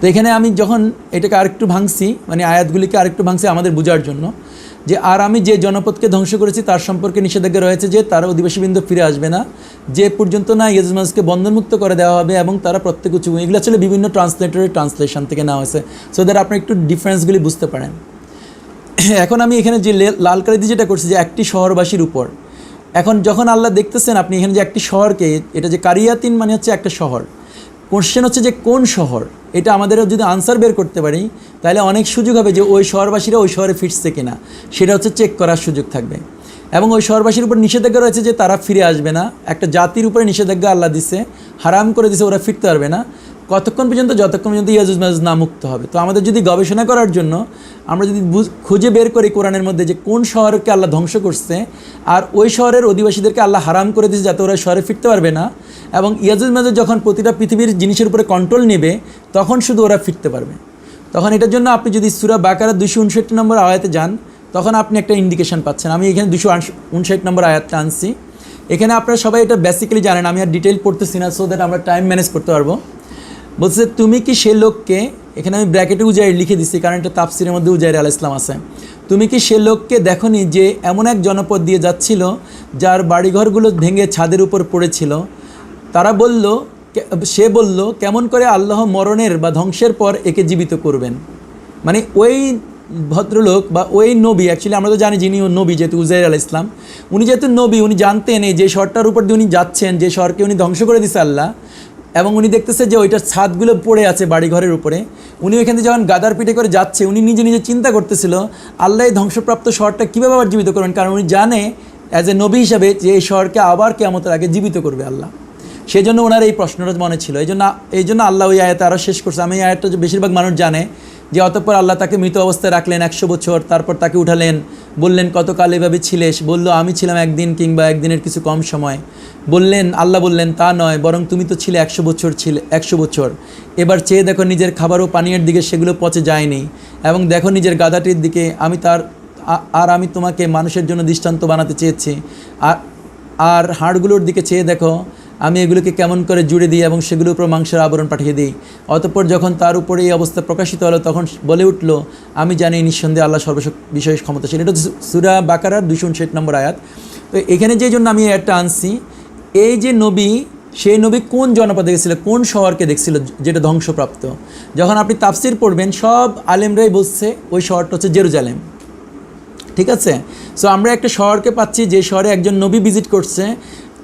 B: তো এখানে আমি যখন এটাকে আরেকটু ভাঙছি, মানে আয়াতগুলিকে আরেকটু ভাঙছি আমাদের বোঝার জন্য, যে আর আমি যে জনপদকে ধ্বংস করেছি তার সম্পর্কে নিষেধাজ্ঞা রয়েছে যে তারা অধিবাসীবৃন্দ ফিরে আসবে না, যে পর্যন্ত না ইয়াজুজ মাজুজকে বন্ধনমুক্ত করে দেওয়া হবে এবং তারা প্রত্যেক উঁচু। এগুলো আসলে বিভিন্ন ট্রান্সলেটরের ট্রান্সলেশন থেকে নেওয়া হয়েছে, সো দ্যাট আপনি একটু ডিফারেন্সগুলি বুঝতে পারেন। এখন আমি এখানে যে লাল কালি দিয়ে যেটা করছি যে একটি শহরবাসীর উপর, এখন যখন আল্লাহ দেখতেছেন আপনি এখানে যে একটি শহরকে, এটা যে কারিয়াতিন মানে হচ্ছে একটা শহর, কোশ্চেন হচ্ছে যে কোন শহর, এটা আমাদের যদি আনসার বের করতে পারি তাহলে অনেক সুযোগ হবে যে ওই শহরবাসীরা ওই শহরে ফিরছে কিনা, সেটা হচ্ছে চেক করার সুযোগ থাকবে। এবং ওই শহরবাসীর উপর নিষেধাজ্ঞা রয়েছে যে তারা ফিরে আসবে না, একটা জাতির উপরে নিষেধাজ্ঞা আল্লাহ দিছে, হারাম করে দিছে ওরা ফিরতে পারবে না। কতক্ষণ পর্যন্ত? যতক্ষণ পর্যন্ত ইয়াজুজ মাজুজ না মুক্ত হবে। তো আমাদের যদি গবেষণা করার জন্য আমরা যদি খুঁজে বের করি কোরআনের মধ্যে যে কোন শহরকে আল্লাহ ধ্বংস করছে আর ওই শহরের অধিবাসীদেরকে আল্লাহ হারাম করে দিয়েছে যাতে ওরা শহরে ফিরতে পারবে না, এবং ইয়াজুজ মাজুজ যখন প্রতিটা পৃথিবীর জিনিসের উপরে কন্ট্রোল নেবে তখন শুধু ওরা ফিরতে পারবে। তখন এটার জন্য আপনি যদি সূরা বাকারা 259 নম্বর আয়াতে যান তখন আপনি একটা ইন্ডিকেশন পাচ্ছেন। আমি এখানে 259 নম্বর আয়াতটা আনছি। এখানে আপনারা সবাই এটা বেসিক্যালি জানেন, আমি আর ডিটেইল পড়তেছি না, সো দ্যাট আমরা টাইম ম্যানেজ করতে পারবো। বলছে তুমি কি সে লোককে, এখানে আমি ব্র্যাকেটে উজাইর লিখে দিচ্ছি কারণ এটা তাফসিরের মধ্যে উজাইর আলাইহিস সালাম আছে, তুমি কি সে লোককে দেখোনি যে এমন এক জনপদ দিয়ে যাচ্ছিল যার বাড়িঘরগুলো ভেঙে ছাদের উপর পড়েছিল? তারা বলল, সে বলল, কেমন করে আল্লাহ মরণের বা ধ্বংসের পর একে জীবিত করবেন? মানে ওই ভদ্রলোক বা ওই নবী, অ্যাকচুয়ালি আমরা তো জানি যিনি নবী যেহেতু উজাইর আলাইহিস সালাম, উনি যেহেতু নবী উনি জানতেন এই যে শহরটার উপর দিয়ে উনি যাচ্ছেন, যে শহরকে উনি ধ্বংস করে দিছে আল্লাহ, এবং উনি দেখতেছে যে ওইটার ছাদগুলো পড়ে আছে বাড়িঘরের উপরে। উনি ওইখান থেকে যখন গাদার পিঠে করে যাচ্ছে উনি নিজে নিজে চিন্তা করতেছিল আল্লাহ এই ধ্বংসপ্রাপ্ত শহরটা কীভাবে আবার জীবিত করবেন, কারণ উনি জানে অ্যাজ এ নবী হিসাবে যে এই শহরকে আবার কিয়ামতের আগে জীবিত করবে আল্লাহ। সেই জন্য ওনার এই প্রশ্নটা মনে ছিল। এই জন্য আল্লাহ ওই আয়াতে আরও শেষ করছে। আমি এই আয়াতটা বেশিরভাগ মানুষ জানে যে অতঃপর আল্লাহ তাকে মৃত অবস্থায় রাখলেন 100 বছর, তারপর তাকে উঠালেন, বললেন কতকাল এভাবে ছিলেস? বলল আমি ছিলাম একদিন কিংবা একদিনের কিছু কম সময়। বললেন, আল্লাহ বললেন তা নয়, বরং তুমি তো ছিলে 100 বছর, 100 বছর। এবার চেয়ে দেখো নিজের খাবার ও পানীয়ের দিকে, সেগুলো পচে যায়নি, এবং দেখো নিজের গাধাটির দিকে, আমি তোমাকে মানুষের জন্য দৃষ্টান্ত বানাতে চেয়েছি, আর হাড়গুলোর দিকে চেয়ে দেখো আমি এগুলোকে কেমন করে জুড়ে দিই এবং সেগুলোর উপর মাংসের আবরণ পাঠিয়ে দিই। অতঃপর যখন তার উপরে এই অবস্থা প্রকাশিত হলো তখন বলে উঠল, আমি জানি নিঃসন্দেহে আল্লাহ বিষয়ে ক্ষমতাশীল। এটা সূরা বাকারার 259 নম্বর আয়াত। তো এখানে যে জন্য আমি একটা আনছি, এই যে নবী, সেই নবী কোন জনপদে গেছিল, কোন শহরকে দেখছিল যেটা ধ্বংসপ্রাপ্ত? যখন আপনি তাফসির পড়বেন সব আলেমরাই বলছে ওই শহরটা হচ্ছে জেরুজালেম। ঠিক আছে? সো আমরা একটা শহরকে পাচ্ছি যে শহরে একজন নবী ভিজিট করছে,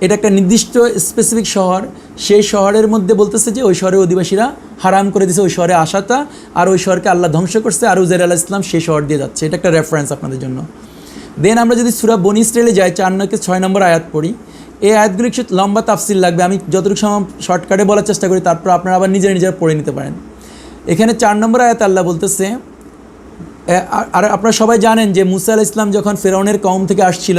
B: এটা একটা নির্দিষ্ট স্পেসিফিক শহর, সেই শহরের মধ্যে বলতেছে যে ওই শহরের অধিবাসীরা হারাম করে দিয়েছে ওই শহরে আসাটা, আর ওই শহরকে আল্লাহ ধ্বংস করছে, আর উজাইর আলাইহিস সালাম সেই শহর দিয়ে যাচ্ছে। এটা একটা রেফারেন্স আপনাদের জন্য। দেন আমরা যদি সূরা বনী ইসরাঈলে যাই 4-6 নম্বর আয়াত পড়ি, এই আয়াতগুলি কিছু লম্বা তাফসির লাগবে, আমি যতটুকু সময় শর্টকাটে বলার চেষ্টা করি, তারপর আপনারা আবার নিজেরা পড়ে নিতে পারেন। এখানে 4 নম্বর আয়াত আল্লাহ বলতেছে, আর আপনারা সবাই জানেন যে মুসা আলাইহিস সালাম যখন ফেরাউনের কওম থেকে আসছিল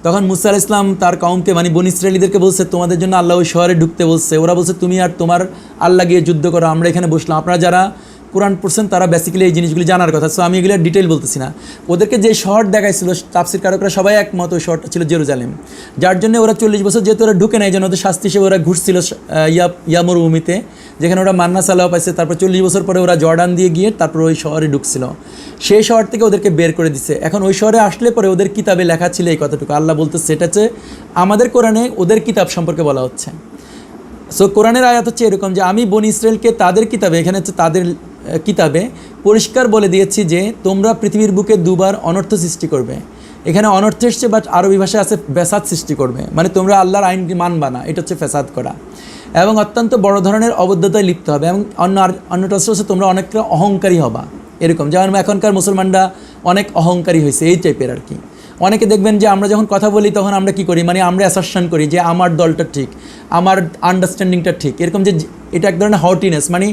B: তখন মুসা আলাইহিস সালাম তার কওমকে মানে বনী ইসরাঈলীদেরকে বলছে তোমাদের জন্য আল্লাহ ওই শহরে ঢুকতে বলছে। ওরা বলছে তুমি আর তোমার আল্লাহ গিয়ে যুদ্ধ করো, আমরা এখানে বসলাম। আপনারা যারা কোরআন পড়ছেন তারা বেসিক্যালি এই জিনিসগুলি জানার কথা, সো আমি এগুলো ডিটেল বলতেছি না। ওদেরকে যে শহর দেখাইছিল তাফসির কারকরা সবাই একমত ওই শহরটা ছিল জেরুজালেম, যার জন্য ওরা 40 বছর যেহেতু ওরা ঢুকে নেয়, যেন ওদের শাস্তি হিসেবে ওরা ঘুরছিল ইয়া মরুভূমিতে, যেখানে ওরা মান্না সালাহ পাইছে। তারপর 40 বছর পরে ওরা জর্ডান দিয়ে গিয়ে তারপর ওই শহরে ঢুকছিল, সেই শহর থেকে ওদেরকে বের করে দিছে। এখন ওই শহরে আসলে পরে ওদের কিতাবে লেখা ছিল এই কথাটুকু, আল্লাহ বলতে সেটা হচ্ছে আমাদের কোরআনে ওদের কিতাব সম্পর্কে বলা হচ্ছে। সো কোরআনের আয়াত হচ্ছে এরকম যে আমি বনী ইসরাইলকে তাদের কিতাবে, এখানে হচ্ছে তাদের কিতাবে পরিষ্কার বলে দিয়েছি যে তোমরা পৃথিবীর বুকে দুবার অনর্থ সৃষ্টি করবে। এখানে অনর্থ এসছে, বাট আরবি ভাষায় আছে ফ্যাসাদ সৃষ্টি করবে, মানে তোমরা আল্লাহর আইন মানবা না, এটা হচ্ছে ফ্যাসাদ করা, এবং অত্যন্ত বড় ধরনের অবদ্ধতায় লিপ্ত হবে, এবং অন্যটা হচ্ছে তোমরা অনেকটা অহংকারী হবা। এরকম যেমন এখনকার মুসলমানরা অনেক অহংকারী হয়েছে এই টাইপের আর কি। অনেকে দেখবেন যে আমরা যখন কথা বলি তখন আমরা কি করি, মানে আমরা অ্যাসারশন করি যে আমার দলটা ঠিক, আমার আন্ডারস্ট্যান্ডিংটা ঠিক, এরকম যে এটা এক ধরনের হটিনেস। মানে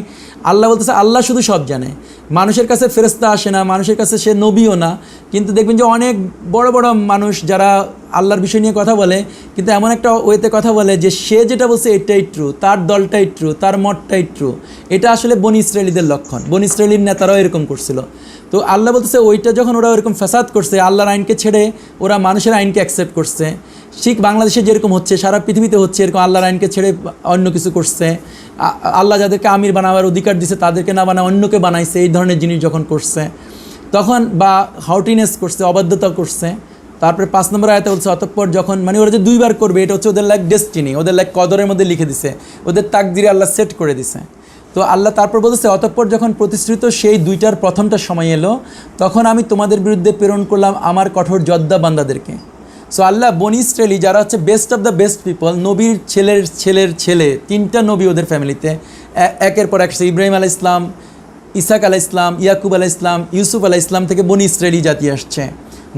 B: আল্লাহ বলতেছে আল্লাহ শুধু সব জানে, মানুষের কাছে ফেরেশতা আসে না, মানুষের কাছে সে নবীও না, কিন্তু দেখবেন যে অনেক বড় বড় মানুষ যারা আল্লাহর বিষয় নিয়ে কথা বলে কিন্তু এমন একটা ওয়েতে কথা বলে যে সে যেটা বলছে এটাই ট্রু, তার দলটাই ট্রু, তার মতটাই ট্রু। এটা আসলে বনী ইসরাঈলীদের লক্ষণ, বনী ইসরাঈলীর নেতারাও এরকম করছিল। তো আল্লাহ বলতেছে ওইটা যখন ওরা ওরকম ফ্যাসাদ করছে, আল্লাহর আইনকে ছেড়ে ওরা মানুষের আইনকে অ্যাকসেপ্ট করছে, ঠিক বাংলাদেশে যেরকম হচ্ছে সারা পৃথিবীতে হচ্ছে এরকম, আল্লাহর আইনকে ছেড়ে অন্য কিছু করছে, আল্লাহ যাদেরকে আমির বানাবার অধিকার দিছে তাদেরকে না বানায় অন্যকে বানাইছে, এই ধরনের জিনিস যখন করছে তখন, বা হাউটিনেস করছে, অবাধ্যতা করছে। তারপরে 5 নম্বর আয়াতে বলছে অতঃপর যখন, মানে ওরা যে 2 বার করবে এটা হচ্ছে ওদের লাইক ডেস্টিনি, ওদের লাইক কদরের মধ্যে লিখে দিছে, ওদের তাকদিরে আল্লাহ সেট করে দিছে। তো আল্লাহ তারপর বলতেছে অতঃপর যখন প্রতিশ্রুত সেই 2টার প্রথমটা সময় এলো তখন আমি তোমাদের বিরুদ্ধে প্রেরণ করলাম আমার কঠোর যোদ্ধা বান্দাদেরকে। সো আল্লাহ বনী ইসরাঈলী যারা হচ্ছে best of the best people, নবীর ছেলের ছেলের ছেলে, 3টা নবী ওদের ফ্যামিলিতে, একের পর এক, ইব্রাহিম আলাইহিস সালাম, ইসাক আলাইহিস সালাম, ইয়াকুব আলাইহিস সালাম, ইউসুফ আলাইহিস সালাম থেকে বনী ইসরাঈলী জাতি আসছে।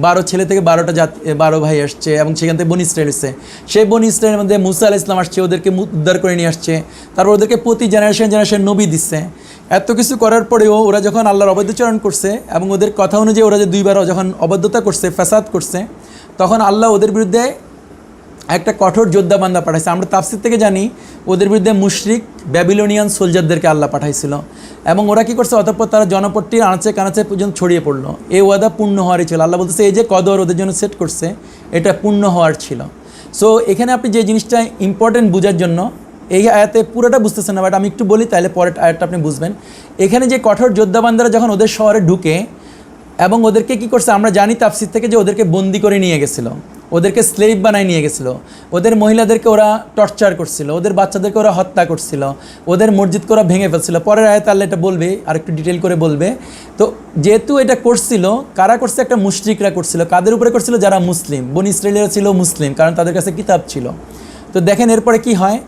B: 12 ছেলে থেকে 12টা জাতি 12 ভাই আসছে এবং সেখান থেকে বনি ইসরায়েল এসছে। সেই বনি ইসরায়েলের মধ্যে মুসা আলাইহিস সালাম আসছে, ওদেরকে উদ্ধার করে নিয়ে আসছে, তারপর ওদেরকে প্রতি জেনারেশন নবী দিচ্ছে। এত কিছু করার পরেও ওরা যখন আল্লাহর অবৈধচরণ করছে এবং ওদের কথা অনুযায়ী ওরা যে দুইবার যখন অবৈধতা করছে, ফ্যাসাদ করছে, তখন আল্লাহ ওদের বিরুদ্ধে একটা কঠোর যোদ্ধা বান্দা পাঠাইছে। আমরা তাফসীর থেকে জানি ওদের বিরুদ্ধে মুশরিক ব্যাবিলনিয়ান সোলজারদেরকে আল্লাহ পাঠাইছিল এবং ওরা কী করছে, অতঃপর তারা জনপট্টির আনাচে কানাচে পর্যন্ত ছড়িয়ে পড়লো। এই ওয়াদা পূর্ণ হওয়ারই ছিল। আল্লাহ বলতেছে এই যে কদর ওদের জন্য সেট করছে এটা পূর্ণ হওয়ার ছিল। সো এখানে আপনি যে জিনিসটা ইম্পর্টেন্ট বোঝার জন্য, এই আয়াতে পুরোটা বুঝতেছেন না, বাট আমি একটু বলি তাহলে পরের আয়াতটা আপনি বুঝবেন। এখানে যে কঠোর যোদ্ধা বান্দারা যখন ওদের শহরে ঢুকে এবং ওদেরকে কী করছে, আমরা জানি তাফসীর থেকে যে ওদেরকে বন্দি করে নিয়ে গেছিলো, ওদেরকে স্লেভ বানায় নিয়ে গেছিলো, ওদের মহিলাদেরকে ওরা টর্চার করছিল, ওদের বাচ্চাদেরকে ওরা হত্যা করছিল, ওদের মসজিদকে ওরা ভেঙে ফেলছিল। পরের আয়াতে আল্লাহ এটা বলবে, আর একটু ডিটেল করে বলবে। তো যেহেতু এটা করছিল, কারা করছে, একটা মুশরিকরা করছিল। কাদের উপরে করছিল? যারা মুসলিম। বনি ইসরায়েলিরা ছিল মুসলিম, কারণ তাদের কাছে কিতাব ছিল। তো দেখেন এরপরে কি হয়,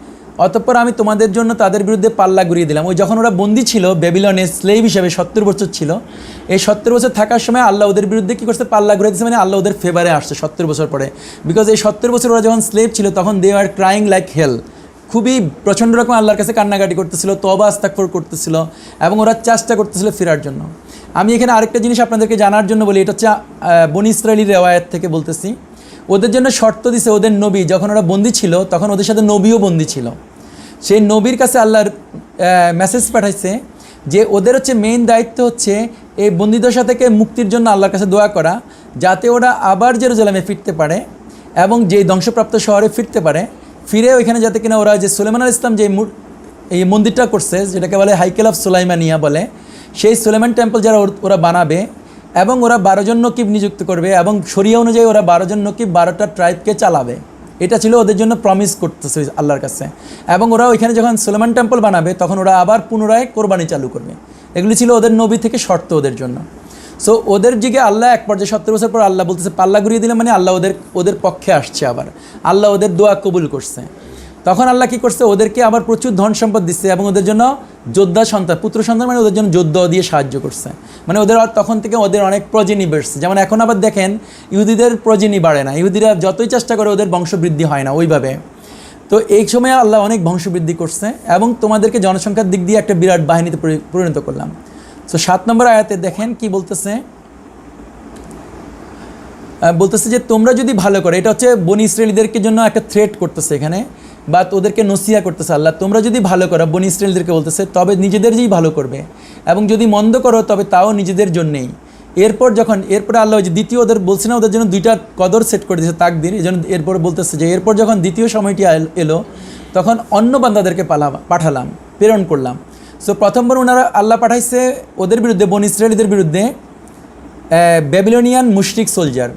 B: অতঃপর আমি তোমাদের জন্য তাদের বিরুদ্ধে পাল্লা ঘুরিয়ে দিলাম। ওই যখন ওরা বন্দী ছিল ব্যাবিলনে স্লেভ হিসেবে 70 বছর ছিল, এই 70 বছর থাকার সময় আল্লাহ ওদের বিরুদ্ধে কী করছে, পাল্লা ঘুরিয়ে দিচ্ছে। মানে আল্লাহ ওদের ফেভারে আসছে 70 বছর পরে। বিকজ এই 70 বছর ওরা যখন স্লেভ ছিল তখন দে আর ক্রাইং লাইক হেল, খুবই প্রচণ্ড রকম আল্লাহর কাছে কান্নাকাটি করতেছিল, তওবা ইস্তিগফার করতেছিল এবং ওরা চেষ্টা করতেছিল ফেরার জন্য। আমি এখানে আরেকটা জিনিস আপনাদেরকে জানার জন্য বলি, এটা হচ্ছে বনি ইসরাইলির রেওয়ায়াত থেকে বলতেছি। ওদের জন্য শর্ত দিছে ওদের নবী, যখন ওরা বন্দী ছিল তখন ওদের সাথে নবীও বন্দী ছিল। সেই নবীর কাছে আল্লাহর মেসেজ পাঠাইছে যে ওদের হচ্ছে মেইন দায়িত্ব হচ্ছে এই বন্দিদশা থেকে মুক্তির জন্য আল্লাহর কাছে দোয়া করা, যাতে ওরা আবার জেরুজালেমে ফিরতে পারে এবং যেই ধ্বংসপ্রাপ্ত শহরে ফিরতে পারে, ফিরে ওইখানে যাতে কিনা ওরা যে সুলাইমান আলাইহিস সালাম যে এই মন্দিরটা করছে, যেটাকে বলে হাইকেল অফ সুলাইমানিয়া বলে, সেই সুলাইমান টেম্পল যারা ওরা বানাবে এবং ওরা 12 জন নকিব নিযুক্ত করবে এবং শরিয়া অনুযায়ী ওরা 12 জন নকিব 12টা ট্রাইবকে চালাবে। এটা ছিল ওদের জন্য প্রমিস করতেছে আল্লাহর কাছে। এবং ওরা ওইখানে যখন সুলাইমান টেম্পল বানাবে তখন ওরা আবার পুনরায় কোরবানি চালু করবে। এগুলি ছিল ওদের নবী থেকে শর্ত ওদের জন্য। সো ওদের দিকে আল্লাহ এক পর্যায়ে 70 বছর পর আল্লাহ বলতেছে পাল্লা ঘুরিয়ে দিলে, মানে আল্লাহ ওদের পক্ষে আসছে, আবার আল্লাহ ওদের দোয়া কবুল করছে। তখন আল্লাহ কী করছে, ওদেরকে আবার প্রচুর ধন সম্পদ দিচ্ছে এবং ওদের জন্য যোদ্ধা সন্তান, পুত্র সন্তান, মানে ওদের জন্য যোদ্ধা দিয়ে সাহায্য করছে। মানে ওদের তখন থেকে ওদের অনেক প্রজেনি বেড়ছে। যেমন এখন আবার দেখেন ইহুদিদের প্রজেনি বাড়ে না, ইহুদিরা যতই চেষ্টা করে ওদের বংশবৃদ্ধি হয় না ওইভাবে। তো এই সময় আল্লাহ অনেক বংশবৃদ্ধি করছে এবং তোমাদেরকে জনসংখ্যার দিক দিয়ে একটা বিরাট বাহিনীতে পরিণত করলাম। তো 7 নম্বর আয়াতে দেখেন কি বলতেছে, বলতেছে যে তোমরা যদি ভালো করে, এটা হচ্ছে বনি ইসরায়েলিদেরকে জন্য একটা থ্রেট করতেছে এখানে, বা ওদেরকে নসিহা করতেছে আল্লাহ, তোমরা যদি ভালো করো, বনি ইসরায়েলদেরকে বলতেছে, তবে নিজেদেরই ভালো করবে, এবং যদি মন্দ করো তবে তাও নিজেদের জন্যেই। এরপরে আল্লাহ যে দ্বিতীয়, ওদের বলছে না ওদের জন্য 2টা কদর সেট করে দিয়েছে, তাকদির। এই জন্য এরপর বলতেছে যে এরপর যখন দ্বিতীয় সময়টি এলো তখন অন্য বান্দাদেরকে পাঠালাম, প্রেরণ করলাম। সো প্রথমবার ওনারা আল্লাহ পাঠাইছে ওদের বিরুদ্ধে, বনি ইসরায়েলিদের বিরুদ্ধে ব্যাবিলনিয়ান মুশরিক সোলজার,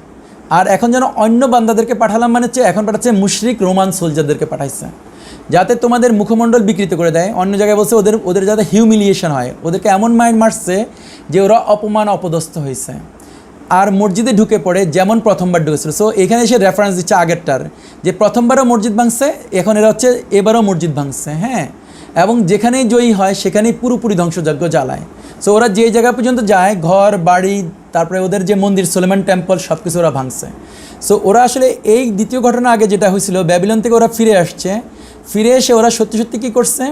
B: আর এখন যেন অন্য বান্দাদেরকে পাঠালাম, মানে হচ্ছে এখন পাঠাচ্ছে মুশরিক রোমান সোলজারদেরকে পাঠাইছে, যাতে তোমাদের মুখমণ্ডল বিকৃত করে দেয়। অন্য জায়গায় বলছে ওদের যাতে হিউমিলিয়েশন হয়, ওদেরকে এমন মাইন্ড মারছে যে ওরা অপমান অপদস্থ হয়েছে আর মসজিদে ঢুকে পড়ে যেমন প্রথমবার ঢুকেছিল। সো এখানে এসে রেফারেন্স দিচ্ছে আগেরটার, যে প্রথমবারও মসজিদ ভাঙছে, এখন এরা হচ্ছে এবারও মসজিদ ভাঙছে, হ্যাঁ, এবং যেখানেই জয়ী হয় সেখানেই পুরোপুরি ধ্বংসযজ্ঞ জ্বালায়। সো ওরা যে জায়গা পর্যন্ত যায়, ঘর বাড়ি, তারপরে ওদের যে মন্দির সুলাইমান টেম্পল, সব কিছু ওরা ভাঙছে। সো ওরা আসলে এই দ্বিতীয় ঘটনা আগে যেটা হয়েছিল, ব্যাবিলন থেকে ওরা ফিরে আসছে, ফিরে এসে ওরা সত্যি সত্যি কী করছে,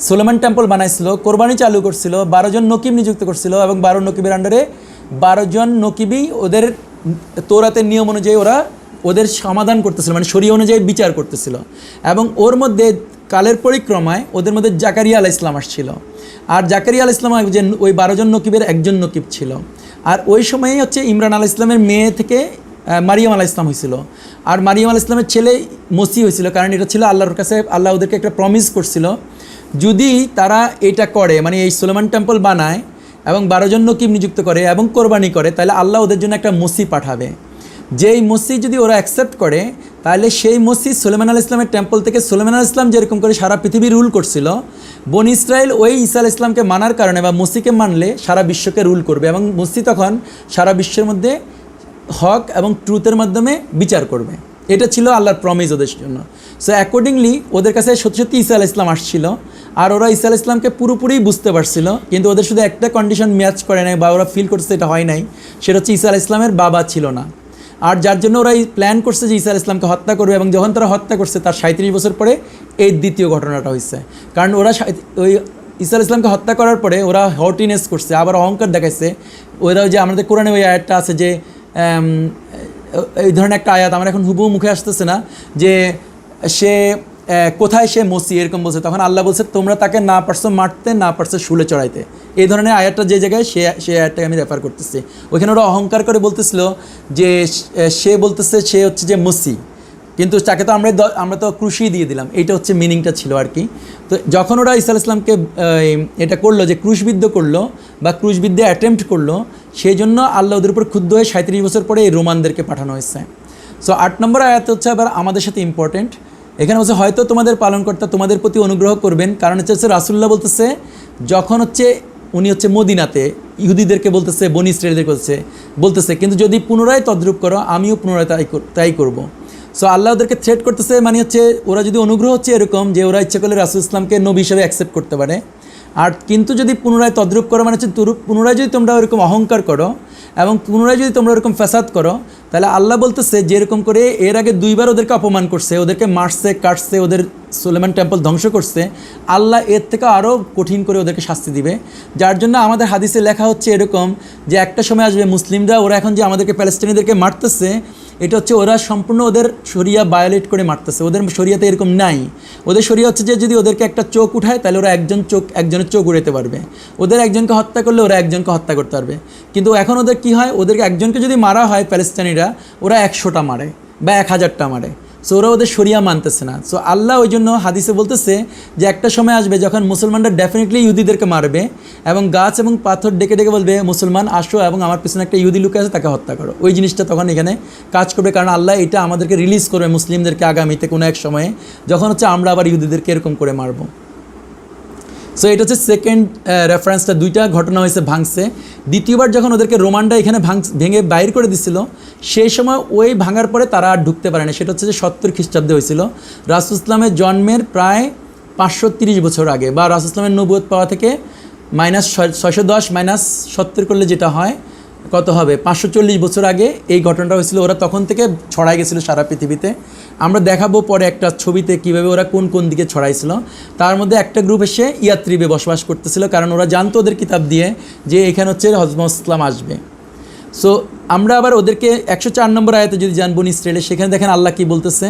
B: সুলাইমান টেম্পল বানাইছিল, কোরবানি চালু করছিল, 12 জন নকিব নিযুক্ত করছিল এবং 12 নকিবের আন্ডারে 12 জন নকিবই ওদের তৌরাতের নিয়ম অনুযায়ী ওরা ওদের সমাধান করতেছিল, মানে শরীয়ত অনুযায়ী বিচার করতেছিল। এবং ওর মধ্যে কালের পরিক্রমায় ওদের মধ্যে জাকারিয়া আলাইহিস সালাম আসছিল, আর জাকারিয়া আলাইহিস সালাম যে ওই 12 জন নকিবের একজন নকিব ছিল। আর ওই সময়েই হচ্ছে ইমরান আলাইহিস সালামের মেয়ে থেকে মারিয়াম আলাইহিস সালাম হয়েছিল, আর মারিয়াম আলাইহিস সালামের ছেলে মসিহ হয়েছিল, কারণ এটা ছিল আল্লাহর কাছে, আল্লাহ ওদেরকে একটা প্রমিস করছিল, যদি তারা এটা করে, মানে এই সুলাইমান টেম্পল বানায় এবং 12 জন নকিব নিযুক্ত করে এবং কোরবানি করে, তাহলে আল্লাহ ওদের জন্য একটা মসিহ পাঠাবে। যেই মসজিদ যদি ওরা অ্যাকসেপ্ট করে, তাহলে সেই মসজিদ সুলাইমান আলাইহিস সালামের টেম্পল থেকে সুলাইমান আলাইহিস সালাম যেরকম করে সারা পৃথিবী রুল করছিল, বনি ইসরায়েল ওই ঈসা আলাইহিস সালামকে মানার কারণে বা মসজিদকে মানলে সারা বিশ্বকে রুল করবে, এবং মসজিদ তখন সারা বিশ্বের মধ্যে হক এবং ট্রুথের মাধ্যমে বিচার করবে। এটা ছিল আল্লাহর প্রমিস ওদের জন্য। সো অ্যাকর্ডিংলি ওদের কাছে সত্যি সত্যি ঈসা আলাইহিস সালাম আসছিল, আর ওরা ঈসা আলাইহিস সালামকে পুরোপুরি বুঝতে পারছিল, কিন্তু ওদের শুধু একটা কন্ডিশন ম্যাচ করে নাই বা ওরা ফিল করছে এটা হয় নাই, সেটা হচ্ছে ঈসা আলাইহিস সালামের বাবা ছিল না। আর যার জন্য ওরা প্ল্যান করছে যে ঈসা আলাইহিস সালামকে হত্যা করবে, এবং যখন তারা হত্যা করছে তার 37 বছর পরে এই দ্বিতীয় ঘটনাটা হয়েছে। কারণ ওরা ওই ঈসা আলাইহিস সালামকে হত্যা করার পরে ওরা হটিনেস করছে, আবার অহংকার দেখাইছে। ওরা যে আমাদের কোরআনে ওই আয়াতটা আছে যে এই ধরনের একটা আয়াত আমার এখন হুবহু মুখে আসতেছে না, যে সে কোথায় সে মসি এরকম বলছে, তখন আল্লাহ বলছে তোমরা তাকে না পারছো মারতে, না পারছো শুলে চড়াইতে। এই ধরনের আয়াতটা যে জায়গায় সে আয়াতটাকে আমি রেফার করতেছি। ওইখানে ওরা অহংকার করে বলতেছিল যে সে বলতেছে সে হচ্ছে যে মসি, কিন্তু তাকে তো আমরা তো ক্রুশই দিয়ে দিলাম, এইটা হচ্ছে মিনিংটা ছিল আর কি। তো যখন ওরা ঈসা আলাইহিস সালামকে এটা করলো যে ক্রুশবিদ্ধ করলো বা ক্রুশবিদ্ধে অ্যাটেম্প্ট করলো, সেই জন্য আল্লাহ ওদের উপর ক্ষুব্ধ হয়ে 37 বছর পরে এই রোমানদেরকে পাঠানো হয়েছে। সো 8 নম্বর আয়াত হচ্ছে আবার আমাদের সাথে ইম্পর্টেন্ট। এখানে বলছে হয়তো তোমাদের পালনকর্তা তোমাদের প্রতি অনুগ্রহ করবেন, কারণ হচ্ছে রাসূলুল্লাহ বলতেছে যখন হচ্ছে উনি হচ্ছে মদিনাতে ইহুদিদেরকে বলতেছে, বনি ইসরাঈলদেরকে বলতেছে কিন্তু যদি পুনরায় তদ্রূপ করো আমিও পুনরায় তাই করব। সো আল্লাহ ওদেরকে থ্রেট করতেছে, মানে হচ্ছে ওরা যদি অনুগ্রহ হচ্ছে এরকম যে ওরা ইচ্ছা করলে রাসূল ইসলামকে নবী হিসেবে অ্যাকসেপ্ট করতে পারে, আর কিন্তু যদি পুনরায় তদ্রূপ করো মানে হচ্ছে পুনরায় যদি তোমরা ওরকম অহংকার করো এবং পুনরায় যদি তোমরা ওরকম ফ্যাসাদ করো, তাহলে আল্লাহ বলতেছে যেরকম করে এর আগে 2 বার ওদেরকে অপমান করছে, ওদেরকে মারছে, কাটছে, ওদের সুলেমান টেম্পল ধ্বংস করছে, আল্লাহ এর থেকে আরও কঠিন করে ওদেরকে শাস্তি দিবে। যার জন্য আমাদের হাদিসে লেখা হচ্ছে এরকম যে একটা সময় আসবে মুসলিমরা, ওরা এখন যে আমাদেরকে প্যালেস্টাইনিদেরকে মারতেছে, এটা হচ্ছে ওরা সম্পূর্ণ ওদের শরিয়া ভায়োলেট করে মারতেছে। ওদের শরিয়াতে এরকম নাই। ওদের শরিয়া হচ্ছে যে যদি ওদেরকে একটা চোখ উঠায় তাহলে ওরা একজনের চোখ উড়াতে পারবে, ওদের একজনকে হত্যা করলে ওরা একজনকে হত্যা করতে পারবে। কিন্তু এখন ওদের কি হয়, ওদেরকে একজনকে যদি মারা হয় প্যালেস্টাইনিরা, ওরা 100টা মারে বা 1000টা মারে। সো ওরা ওদের শরিয়া মানতেছে না। সো আল্লাহ ওই জন্য হাদিসে বলতেছে যে একটা সময় আসবে যখন মুসলমানরা ডেফিনেটলি ইহুদিদেরকে মারবে এবং গাছ এবং পাথর ডেকে ডেকে বলবে মুসলমান আসো এবং আমার পিছনে একটা ইহুদি লুকে আছে তাকে হত্যা করো। ওই জিনিসটা তখন এখানে কাজ করবে, কারণ আল্লাহ এটা আমাদেরকে রিলিজ করবে মুসলিমদেরকে আগামীতে কোনো এক সময়ে, যখন হচ্ছে আমরা আবার ইহুদিদেরকে এরকম করে মারবো। সো এটা হচ্ছে সেকেন্ড রেফারেন্সটা। 2টা ঘটনা হয়েছে ভাঙছে। দ্বিতীয়বার যখন ওদেরকে রোমানরা এখানে ভেঙে বাইর করে দিছিল, সেই সময় ওই ভাঙার পরে তারা আর ঢুকতে পারে না। সেটা হচ্ছে যে 70 খ্রিস্টাব্দে হয়েছিল, রাসূল ইসলামের জন্মের প্রায় 530 বছর আগে, বা রাসূল ইসলামের নবুয়ত পাওয়া থেকে -610 -70 করলে যেটা হয় কত হবে, 540 বছর আগে এই ঘটনাটা হয়েছিল। ওরা তখন থেকে ছড়াই গেছিলো সারা পৃথিবীতে। আমরা দেখাবো পরে একটা ছবিতে কীভাবে ওরা কোন কোন দিকে ছড়াইছিল। তার মধ্যে একটা গ্রুপ এসে ইয়াত্রিবে বসবাস করতেছিল, কারণ ওরা জানতো ওদের কিতাব দিয়ে যে এখানে হচ্ছে হযরত মুহাম্মদ ইসলাম আসবে। সো আমরা আবার ওদেরকে 104 নম্বর আয়াতে যদি যান বনি ইসরাইলে, সেখানে দেখেন আল্লাহ কী বলতেছে,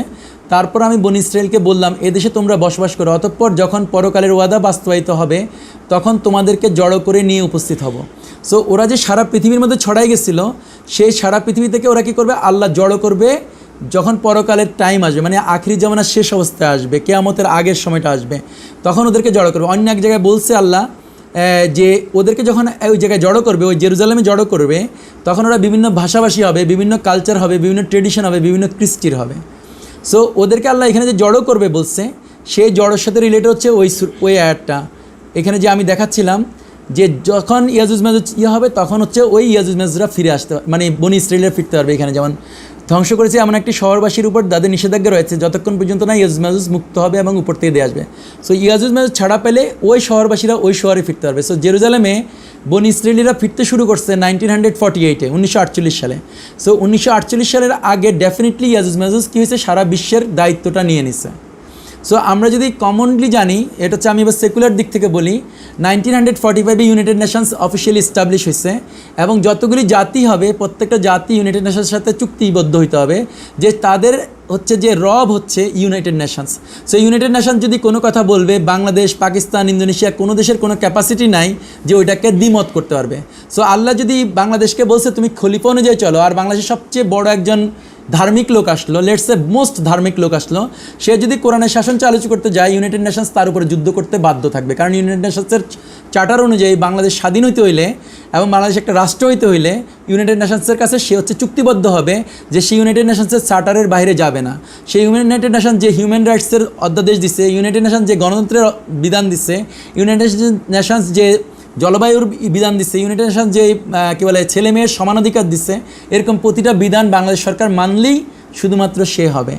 B: তারপর আমি বনি ইসরাইলকে বললাম এদেশে তোমরা বসবাস করো, অতঃপর যখন পরকালের ওয়াদা বাস্তবায়িত হবে তখন তোমাদেরকে জড়ো করে নিয়ে উপস্থিত হব। সো ওরা যে সারা পৃথিবীর মধ্যে ছড়াই গেছিলো, সেই সারা পৃথিবী থেকে ওরা কী করবে, আল্লাহ জড়ো করবে যখন পরকালের টাইম আসবে, মানে আখিরি জামানার শেষ অবস্থায় আসবে, কিয়ামতের আগের সময়টা আসবে, তখন ওদেরকে জড়ো করবে। অন্য এক জায়গায় বলছে আল্লাহ যে ওদেরকে যখন ওই জায়গায় জড়ো করবে, ওই জেরুজালেমে জড়ো করবে, তখন ওরা বিভিন্ন ভাষাভাষী হবে, বিভিন্ন কালচার হবে, বিভিন্ন ট্রেডিশন হবে, বিভিন্ন কৃষ্টির হবে। সো ওদেরকে আল্লাহ এখানে যে জড়ো করবে বলছে, সেই জড়োর সাথে রিলেটেড হচ্ছে ওই আয়াতটা এখানে যে আমি দেখাচ্ছিলাম, যে যখন ইয়াজুজ মাজুজ হবে তখন হচ্ছে ওই ইয়াজুজ মাজুজরা ফিরে আসতে, মানে বনি ইসরাইলরা ফিরতে পারবে। এখানে যেমন ধ্বংস করেছে এমন একটি শহরবাসীর উপর তাদের নিষেধাজ্ঞা রয়েছে যতক্ষণ পর্যন্ত না ইয়াজুজ মাজুজ মুক্ত হবে এবং উপর থেকে দিয়ে আসবে। সো ইয়াজুজ মাজুজ ছাড়া পেলে ওই শহরবাসীরা ওই শহরে ফিরতে পারবে। সো জেরুজালেমে বনি ইসরাইলিরা ফিরতে শুরু করছে 1948-এ, 1948 সালে। সো 1948 সালের আগে ডেফিনেটলি ইয়াজুজ মাজুজ কী হয়েছে, সারা বিশ্বের দায়িত্বটা নিয়ে নিছে। সো আমরা যদি কমনলি জানি, এটা হচ্ছে আমি এবার সেকুলার দিক থেকে বলি, 1945-এ ইউনাইটেড নেশনস অফিসিয়ালি এস্টাবলিশ হয়েছে এবং যতগুলি জাতি হবে প্রত্যেকটা জাতি ইউনাইটেড নেশনসের সাথে চুক্তিবদ্ধ হইতে হবে যে তাদের হচ্ছে যে রব হচ্ছে United Nations. So United Nations যদি কোনো কথা বলবে, বাংলাদেশ, পাকিস্তান, ইন্দোনেশিয়া কোনো দেশের কোনো ক্যাপাসিটি নাই যে ওইটাকে দ্বিমত করতে পারবে। সো আল্লাহ যদি বাংলাদেশকে বলছে তুমি খলিফা অনুযায়ী চলো, আর বাংলাদেশের সবচেয়ে বড় একজন ধার্মিক লোক আসলো, লেটস এ মোস্ট ধার্মিক লোক আসলো, সে যদি কোরআনের শাসন চালু করতে যায়, ইউনাইটেড নেশনস তার উপরে যুদ্ধ করতে বাধ্য থাকবে। কারণ ইউনাইটেড নেশনসের চার্টার অনুযায়ী বাংলাদেশ স্বাধীন হইতে হইলে এবং বাংলাদেশ একটা রাষ্ট্র হইতে হইলে ইউনাইটেড নেশনসের কাছে সে হচ্ছে চুক্তিবদ্ধ হবে যে সে ইউনাইটেড নেশনসের চার্টারের বাইরে যাবে না। সেই ইউনাইটেড নেশন যে হিউম্যান রাইটসের অধ্যাদেশ দিছে, ইউনাইটেড নেশন যে গণতন্ত্রের বিধান দিছে, ইউনাইটেড নেশনস যে জলবায়ুর বিধান দিচ্ছে, ইউনাইটেড নেশন যে কী বলে ছেলে মেয়ের সমানাধিকার দিচ্ছে, এরকম প্রতিটা বিধান বাংলাদেশ সরকার মানলেই শুধুমাত্র সে হবে।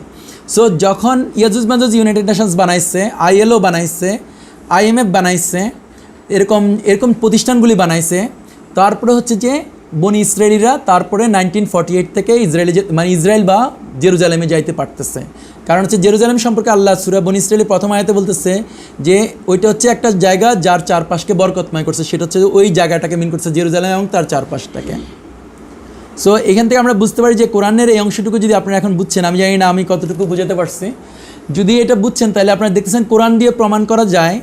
B: সো যখন ইয়াজুজ মাজুজ ইউনাইটেড নেশনস বানাইছে, ILO বানাইছে, IMF বানাইছে, এরকম প্রতিষ্ঠানগুলি বানাইছে, তারপরে হচ্ছে যে বনি ইসরায়েলিরা তারপরে 1948 থেকে ইসরায়েল বা জেরুজালেমে যাইতে পারতেছে। কারণ হচ্ছে জেরুজালেম সম্পর্কে আল্লাহ সূরা বনি ইসরায়েলের প্রথম আয়াতে বলতেছে যে ওইটা হচ্ছে একটা জায়গা যার চারপাশকে বরকতময় করছে, সেটা হচ্ছে ওই জায়গাটাকে মিন করছে জেরুজালেম এবং তার চারপাশটাকে। সো এখান থেকে আমরা বুঝতে পারি যে কোরআনের এই অংশটুকু যদি আপনারা এখন বুঝছেন, আমি জানি না আমি কতটুকু বোঝাতে পারছি, যদি এটা বুঝছেন তাহলে আপনারা দেখতেছেন কোরআন দিয়ে প্রমাণ করা যায়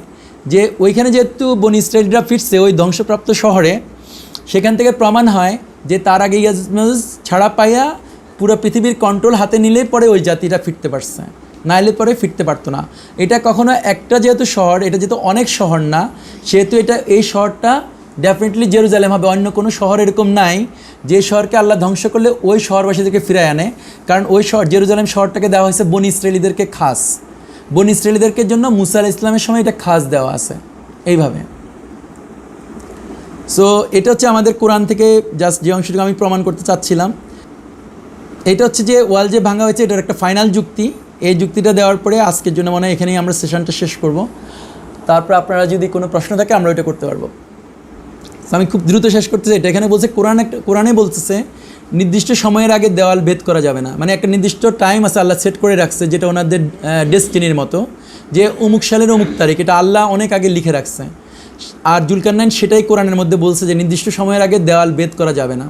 B: যে ওইখানে যেহেতু বনি ইসরায়েলরা ফিরছে ওই ধ্বংসপ্রাপ্ত শহরে, সেখান থেকে প্রমাণ হয় যে তার আগে ইয়াজুজ ছাড়া পাইয়া পুরো পৃথিবীর কন্ট্রোল হাতে নিলে পরে ওই জাতিটা ফিরতে পারছে, নাইলে পরে ফিরতে পারতো না। এটা কখনো একটা যেহেতু শহর, এটা যেহেতু অনেক শহর না, সেহেতু এই শহরটা ডেফিনেটলি জেরুজালেম হবে। অন্য কোনো শহর এরকম নাই যে শহরকে আল্লাহ ধ্বংস করলে ওই শহরবাসীদেরকে ফিরায় আনে, কারণ ওই শহর জেরুজালেম শহরটাকে দেওয়া হয়েছে বনি ইসরায়েলিদেরকে খাস, বনি ইসরায়েলিদেরকে জন্য মুসা আলাইহিস সালামের সময় এটা খাস দেওয়া আছে এইভাবে। সো এটা হচ্ছে আমাদের কোরআন থেকে জাস্ট যে অংশটুকু আমি প্রমাণ করতে চাচ্ছিলাম। এটা হচ্ছে যে ওয়াল যে ভাঙা হয়েছে এটার একটা ফাইনাল যুক্তি। এই যুক্তিটা দেওয়ার পরে আজকের জন্য মনে হয় এখানেই আমরা সেশনটা শেষ করব। তারপর আপনারা যদি কোনো প্রশ্ন থাকে আমরা ওইটা করতে পারবো। আমি খুব দ্রুত শেষ করতেছি। এটা এখানে বলছে কোরআনে বলতেছে নির্দিষ্ট সময়ের আগে দেওয়াল ভেদ করা যাবে না, মানে একটা নির্দিষ্ট টাইম আছে আল্লাহ সেট করে রাখছে, যেটা ওনাদের ডেস্টিনির মতো, যে অমুক সালের অমুক তারিখ, এটা আল্লাহ অনেক আগে লিখে রাখছে। আর জুলকারনাইন সেটাই কোরআনের মধ্যে বলছে যে নির্দিষ্ট সময়ের আগে দেওয়াল ভেদ করা যাবে না।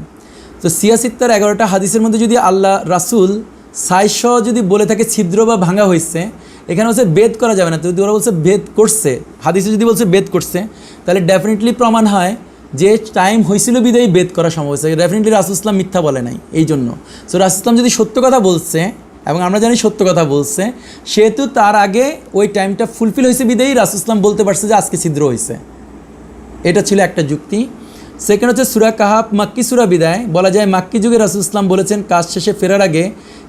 B: তো সিয়াসিত্তার 11টা হাদিসের মধ্যে যদি আল্লাহ রাসূল সাইশ যদি বলে থাকে ছিদ্র বা ভাঙা হয়েছে, এখানে বলছে ভেদ করা যাবে না। তো যদি ওরা বলছে ভেদ করছে, হাদিসে যদি বলছে ভেদ করছে, তাহলে ডেফিনেটলি প্রমাণ হয় যে টাইম হয়েছিল বিদায়ী ভেদ করা সম্ভব হয়েছে। ডেফিনেটলি রাসূল ইসলাম মিথ্যা বলে নাই এই জন্য। সো রাসূল ইসলাম যদি সত্য কথা বলছে, এবং আমরা জানি সত্য কথা বলছে, সেহেতু তার আগে ওই টাইমটা ফুলফিল হয়েছে বিদায়ী রাসূল ইসলাম বলতে পারছে যে আজকে ছিদ্র হয়েছে। এটা ছিল একটা যুক্তি। সেকেন্ড হচ্ছে সূরা কাহাফ মাক্কি সূরা বিদায়, বলা যায় মাক্কি যুগে রাসূল ইসলাম বলেছেন কাজ শেষে ফেরার আগে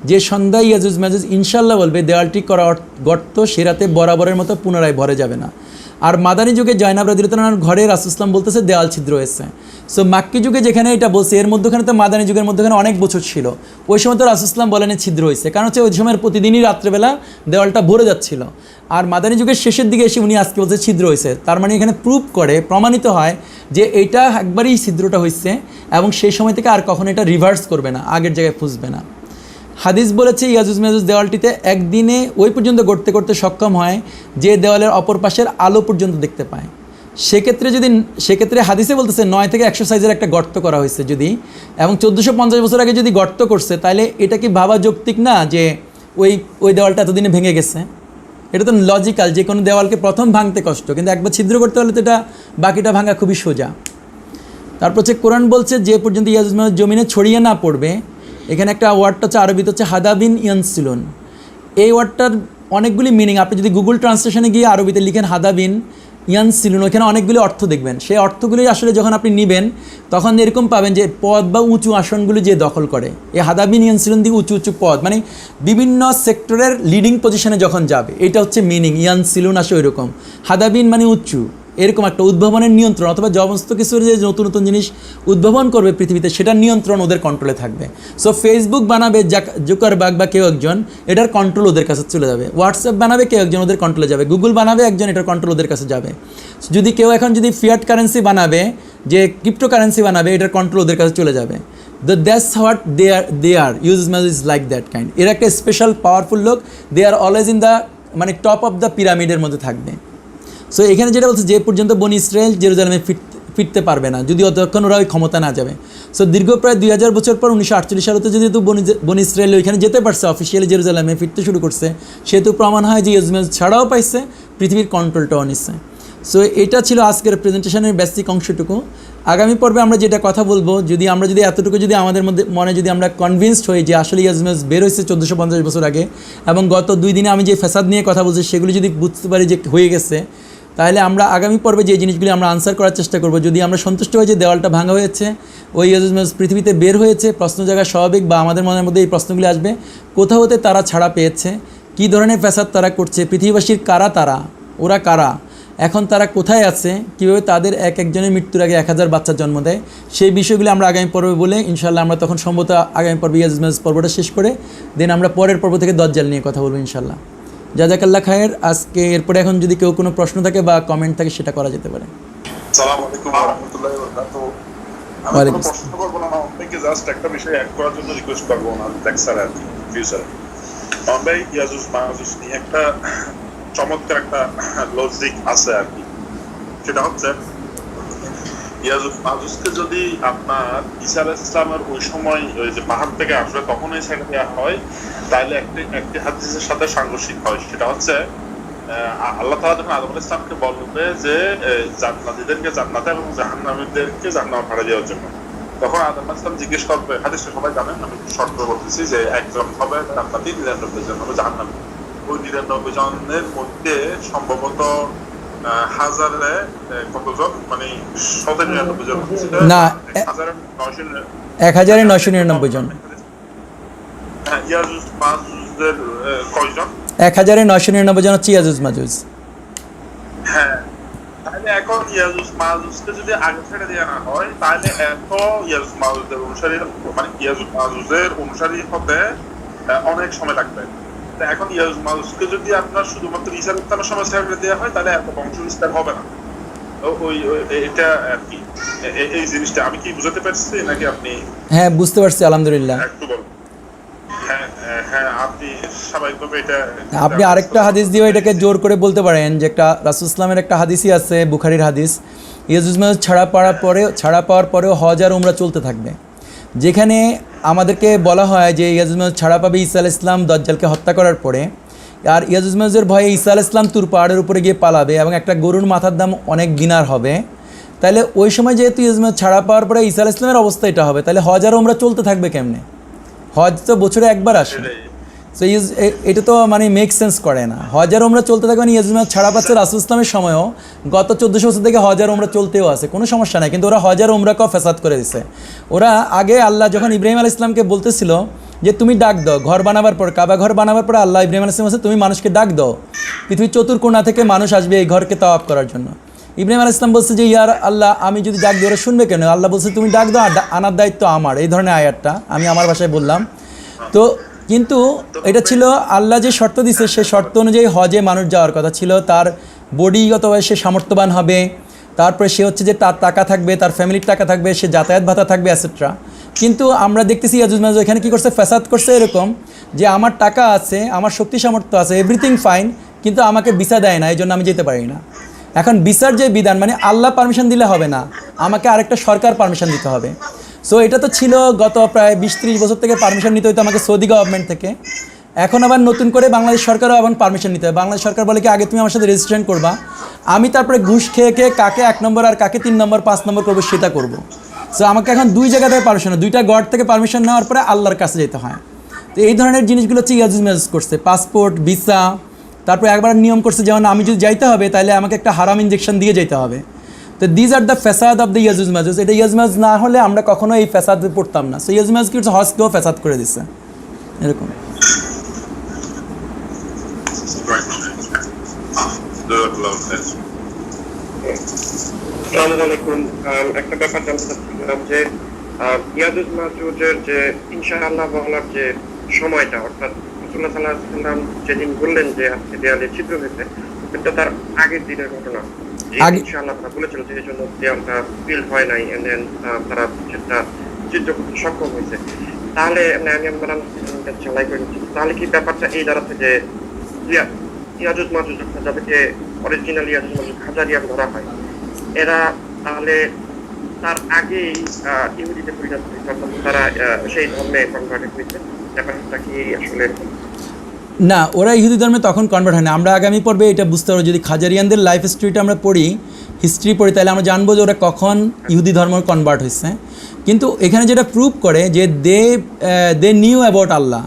B: যে সন্ধ্যায় ইয়াজুজ মাজুজ ইনশাল্লাহ বলবে দেওয়ালটি করা গর্ত সে রাতে বরাবরের মতো পুনরায় ভরে যাবে না। আর মাদানী যুগে জয়নাব রাদিয়াল্লাহু তাআলার ঘরে রাসূল ইসলাম বলতেছে দেওয়াল ছিদ্র হয়েছে। সো মাক্কি যুগে যেখানে এটা বলছে এর মধ্যখানে তো মাদানী যুগের মধ্যখানে অনেক বছর ছিল, ওই সময় তো রাসূল ইসলাম বলেন ছিদ্র হয়েছে, কারণ হচ্ছে ওই সময়ের প্রতিদিনই রাত্রেবেলা দেওয়ালটা ভরে যাচ্ছিল। আর মাদানী যুগের শেষের দিকে এসে উনি আজকে বলছে ছিদ্র হয়েছে, তার মানে এখানে প্রুভ করে প্রমাণিত হয় যে এইটা একবারই ছিদ্রটা হয়েছে এবং সেই সময় থেকে আর কখনো এটা রিভার্স করবে না, আগের জায়গায় ফুসবে না। হাদিস বলেছে ইয়াজুজ মাজুজ দেওয়ালটিতে একদিনে ওই পর্যন্ত গড়তে করতে সক্ষম হয় যে দেওয়ালের অপর পাশের আলো পর্যন্ত দেখতে পায়। সেক্ষেত্রে হাদিসে বলতেছে 9 থেকে 100 সাইজের একটা গর্ত করা হয়েছে যদি, এবং 1450 বছর আগে যদি গর্ত করছে, তাহলে এটা কি ভাবা যৌক্তিক না যে ওই দেওয়ালটা এতদিনে ভেঙে গেছে? এটা তো লজিক্যাল, যে কোনো দেওয়ালকে প্রথম ভাঙতে কষ্ট, কিন্তু একবার ছিদ্র করতে হলে তো এটা বাকিটা ভাঙা খুবই সোজা। তারপর হচ্ছে কোরআন বলছে যে পর্যন্ত ইয়াজুজ মাজুজ জমিনে ছড়িয়ে না পড়বে, এখানে একটা ওয়ার্ডটা হচ্ছে আরবিতে হচ্ছে হাদাবিন ইয়ানসিলুন। এই ওয়ার্ডটার অনেকগুলি মিনিং, আপনি যদি গুগল ট্রান্সলেশনে গিয়ে আরবিতে লিখেন হাদাবিন ইয়ানসিলুন, ওইখানে অনেকগুলি অর্থ দেখবেন। সেই অর্থগুলি আসলে যখন আপনি নেবেন তখন এরকম পাবেন যে পদ বা উঁচু আসনগুলি যে দখল করে, এই হাদাবিন ইয়ানসিলুন দিয়ে উঁচু উঁচু পদ, মানে বিভিন্ন সেক্টরের লিডিং পজিশনে যখন যাবে, এটা হচ্ছে মিনিং। ইয়ানসিলুন আসে ওই রকম, হাদাবিন মানে উঁচু, এরকম একটা উদ্ভাবনের নিয়ন্ত্রণ, অথবা সমস্ত কিছুর যে নতুন নতুন জিনিস উদ্ভাবন করবে পৃথিবীতে, সেটার নিয়ন্ত্রণ ওদের কন্ট্রোলে থাকবে। সো ফেসবুক বানাবে জুকারবার্গ বা কেউ একজন, এটার কন্ট্রোল ওদের কাছে চলে যাবে। হোয়াটসঅ্যাপ বানাবে কেউ একজন, ওদের কন্ট্রোলে যাবে। গুগল বানাবে একজন, এটার কন্ট্রোল ওদের কাছে যাবে। যদি কেউ এখন যদি ফিয়াট কারেন্সি বানাবে, যে ক্রিপ্টো কারেন্সি বানাবে, এটার কন্ট্রোল ওদের কাছে চলে যাবে। That's what they are Yajuj Majuj like that kind. এরা একটা স্পেশাল পাওয়ারফুল লোক, they are always in the মানে টপ অফ দ্য পিরামিডের মধ্যে থাকবে। সো এখানে যেটা বলছে যে পর্যন্ত বনি ইসরায়েল জেরুজালেমে ফিরতে পারবে না, যদি অতক্ষণ ওরা ওই ক্ষমতা না যাবে। সো দীর্ঘ প্রায় 2000 বছর পর 1948 সালেতে যেহেতু বনি ইসরায়েল ওইখানে যেতে পারছে, অফিসিয়ালি জেরুজালেমে ফিরতে শুরু করছে, সেহেতু প্রমাণ হয় যে ইয়াজুজ মাজুজ ছাড়াও পাইছে, পৃথিবীর কন্ট্রোলটাও নিচ্ছে। সো এটা ছিল আজকের প্রেজেন্টেশনের বেসিক অংশটুকু। আগামী পর্বে আমরা যেটা কথা বলবো, যদি এতটুকু যদি আমাদের মনে যদি আমরা কনভিন্সড হই যে আসলে ইয়াজুজ মাজুজ বের হয়েছে 1450 বছর আগে, এবং গত 2 দিনে আমি যে ফ্যাসাদ নিয়ে কথা বলছি সেগুলি যদি বুঝতে পারি যে হয়ে গেছে, তাহলে আমরা আগামী পর্বে যে জিনিসগুলি আমরা আনসার করার চেষ্টা করব। যদি আমরা সন্তুষ্ট হই যে দেওয়ালটা ভাঙা হয়েছে, ওই ইয়াজুজ মাজুজ পৃথিবীতে বের হয়েছে, প্রশ্ন জায়গা স্বাভাবিক, বা আমাদের মনের মধ্যে এই প্রশ্নগুলি আসবে, কোথাও হতে তারা ছাড়া পেয়েছে, কী ধরনের ফ্যাসাদ তারা করছে, পৃথিবীবাসীর কারা তারা, ওরা কারা, এখন তারা কোথায় আছে, কীভাবে তাদের একজনের মৃত্যুর আগে 1000 বাচ্চার জন্ম দেয়, সেই বিষয়গুলি আমরা আগামী পর্বে বলে ইনশাল্লাহ আমরা তখন সম্ভবত আগামী পর্বে ইয়াজুজ মাজুজ পর্বটা শেষ করে দেন আমরা পরের পর্ব থেকে দজ্জাল নিয়ে কথা বলবো ইনশাল্লাহ। জাযাকাল্লাহ খায়ের। আজকে এরপরে এখন যদি কেউ কোনো প্রশ্ন থাকে বা কমেন্ট থাকে সেটা করা যেতে পারে।
C: আসসালামু আলাইকুম ওয়া রাহমাতুল্লাহি ওয়া বারাকাতুহু। আমি কোনো প্রশ্ন করবো না, আপনাকে জাস্ট একটা বিষয় অ্যাড করার জন্য রিকোয়েস্ট করবো না লেকচার আর কি ফিউচারে। ভাই ইয়াজুজ মাজুজ নিয়ে একটা চমৎকার একটা লজিক আছে আর কি, সেটা হচ্ছে ইয়াজুজ মাজুজকে যদি আপনার ঈসা আলাইহিস সালামের ওই সময় ওই যে পাহাড় থেকে আসবে তখনই ছেড়ে দেওয়া হয়, তাহলে একটি হাদিসের সাথে সাংঘর্ষিক হয়। সেটা হচ্ছে আল্লাহ তাআলা যখন আদম আলাইহিস সালামকে বলবে যে জান্নাতীদেরকে জান্নাতে এবং জাহান্নামীদেরকে জাহান্নামে পাঠিয়ে দেওয়ার জন্য, তখন আদম আলাইহিস সালাম জিজ্ঞেস করবে, হাদিসটা সবাই জানেন, আমি শর্ট করে বলতেছি, যে একজন হবে জান্নাতী, 99 জন হবে জাহান্নামী। ওই 99 জনের মধ্যে সম্ভবত হাজারে কতজন, মানে 199 জন
B: না, 1999 জন।
C: ইয়াজুজ মাজুজদের কয়জন?
B: 1999 জন হচ্ছে ইয়াজুজ মাজুজ।
C: হ্যাঁ, তাহলে এখন ইয়াজুজ মাজুজকে যদি আগে ছেড়ে দেওয়া না হয়, তাহলে এত ইয়াজুজ মাজুজের অনুসারী, মানে ইয়াজুজ মাজুজের অনুসারী হতে অনেক সময় লাগবে। এখন ইয়াজুজ মাজুজকে যদি আপনার শুধুমাত্র ঈসা আলাইহিস সালামের সময় ছেড়ে দেওয়া হয়, তাহলে এত বংশ বিস্তার হবে না। এটা আর কি, এই জিনিসটা আমি কি বুঝাতে পারছি নাকি আপনি?
B: হ্যাঁ, বুঝতে পারছি, আলহামদুলিল্লাহ।
C: একটু বলুন। হ্যাঁ, আপনি স্বাভাবিকভাবে এটা,
B: আপনি আরেকটা হাদিস দিয়ে এটাকে জোর করে বলতে পারেন যে একটা রাসূল ইসলামের একটা হাদিসই আছে, বুখারীর হাদিস, ইয়াজুজ মাজুজ ছাড়া পাওয়ার পরেও হজ আর উমরা চলতে থাকবে। যেখানে আমাদেরকে বলা হয় যে ইয়াজুজ মাজুজ ছাড়া পাবে ঈসা আলাইহিস সালাম দাজ্জালকে হত্যা করার পরে, আর ইয়াজুজ মাজুজের ভয়ে ঈসা আলাইহিস সালাম তুর পাহাড়ের উপরে গিয়ে পালাবে এবং একটা গরুর মাথার দাম অনেক দিনার হবে। তাহলে ওই সময় যেহেতু ইয়াজুজ মাজুজ ছাড়া পাওয়ার পরে ঈসা আলাইহিস সালামের অবস্থা এটা হবে, তাহলে হজ আর উমরা চলতে থাকবে কেমনে? হজ তো বছরে একবার আসে, সো এটা তো মানে মেক সেন্স করে না। হজ আর উমরা চলতে থাকবে, ইয়াজুজ মাজুজ ছাড়া পাচ্ছে। রাসূল ইসলামের সময়ও গত 1400 বছর থেকে হজ আর উমরা চলতেও আছে, কোনো সমস্যা নাই, কিন্তু ওরা হজ আর উমরাকেও ফেসাদ করে দিছে। ওরা আগে আল্লাহ যখন ইব্রাহিম আলাইহিস সালামকে বলতেছিল যে তুমি ডাক দাও, ঘর বানাবার পর, কাবা ঘর বানাবার পর আল্লাহ ইব্রাহিম আলাইহিস সালাম বলছে তুমি মানুষকে ডাক দাও, পৃথিবীর চতুর্কোণা থেকে মানুষ আসবে এই ঘরকে তাওয়াফ করার জন্য। ইব্রাহিম আলাইহিস সালাম বলছে যে ইয়ার আল্লাহ, আমি যদি ডাক দিই ওরা শুনবে কেন? আল্লাহ বলছে তুমি ডাক দাও, আনার দায়িত্ব আমার। এই ধরনের আয়াতটা আমি আমার ভাষায় বললাম। তো কিন্তু এটা ছিল আল্লাহ যে শর্ত দিছে, সে শর্ত অনুযায়ী হজে মানুষ যাওয়ার কথা ছিল। তার বডিগতভাবে সে সামর্থ্যবান হবে, তারপরে সে হচ্ছে যে তার টাকা থাকবে, তার ফ্যামিলির টাকা থাকবে, সে যাতায়াত ভাতা থাকবে, এটসেট্রা। কিন্তু আমরা দেখতেছি ইয়াজুজ মাজুজ এখানে কী করছে, ফ্যাসাদ করছে এরকম যে আমার টাকা আছে, আমার শক্তি সামর্থ্য আছে, এভরিথিং ফাইন, কিন্তু আমাকে ভিসা দেয় না, এই জন্য আমি যেতে পারি না। এখন ভিসার যে বিধান, মানে আল্লাহ পারমিশন দিলে হবে না, আমাকে আরেকটা সরকার পারমিশন দিতে হবে। সো এটা তো ছিল গত প্রায় 20-30 বছর থেকে পারমিশন নিতে হতো আমাকে সৌদি গভর্নমেন্ট থেকে। এখন আবার নতুন করে বাংলাদেশ সরকারও এখন পারমিশন নিতে হবে। বাংলাদেশ সরকার বলে কি আগে তুমি আমার সাথে রেজিস্ট্রেশন করবা, আমি তারপরে ঘুষ খেয়ে কাকে 1 নম্বর আর কাকে 3 নম্বর 5 নম্বর করবো সেটা করবো। সো আমাকে এখন 2 জায়গা থেকে পারমিশন, 2টা গড থেকে পারমিশন নেওয়ার পরে আল্লাহর কাছে যেতে হয়। তো এই ধরনের জিনিসগুলো হচ্ছে ইয়াজুজ মাজুজ করছে, পাসপোর্ট, ভিসা, তারপরে একবার নিয়ম করছে যেমন আমি যদি যাইতে হবে তাহলে আমাকে একটা হারাম ইনজেকশন দিয়ে যেতে হবে। তো দিজ আর দ্য ফ্যাসাদ অফ দ্য ইয়াজুজ মাজুজ। এটা ইয়াজুজ মাজুজ না হলে আমরা কখনো এই ফ্যাসাদে পড়তাম না। সো ইয়াজুজ মাজুজ কি হজকেও ফ্যাসাদ করে দিচ্ছে এরকম।
D: একটা ব্যাপার জানতে চাচ্ছিলাম যে ইয়াজুজ মাজুজের যে ইনশাআল্লাহ বলার যে সময়টা, অর্থাৎ রাসূলুল্লাহ সাল্লাল্লাহু আলাইহি ওয়াসাল্লাম যেদিন বললেন যে আজকে দেয়ালে ছিদ্র হয়েছে, এটা তার আগের দিনের ঘটনা। ইনশাআল্লাহ তারা বলেছিল যে এই জন্য দেয়ালটা ফিল হয় নাই, এন্ড দেন তারা সেটা ছিদ্র করতে সক্ষম হয়েছে। তাহলে তাহলে কি ব্যাপারটা এই দাঁড়াচ্ছে যে ইয়াজুজ মাজুজ যাদেরকে অরিজিনাল ইয়াজুজ মাজুজ হাজারিয়ান ধরা হয়, এরা তাহলে তার আগেই ইহুদিতে পরিণত হয়েছে, অর্থাৎ তারা সেই ধর্মে কনভার্ট হয়েছে? ব্যাপারটা কি আসলে?
B: না, ওরা ইহুদি ধর্মে তখন কনভার্ট হয় না। আমরা আগামী পর্বে এটা বুঝতে পারবো, যদি খাজারিয়ানদের লাইফ স্টোরিটা আমরা পড়ি, হিস্ট্রি পড়ি, তাহলে আমরা জানবো যে ওরা কখন ইহুদি ধর্ম কনভার্ট হয়েছে। কিন্তু এখানে যেটা প্রুভ করে যে দে নিউ অ্যাবাউট আল্লাহ,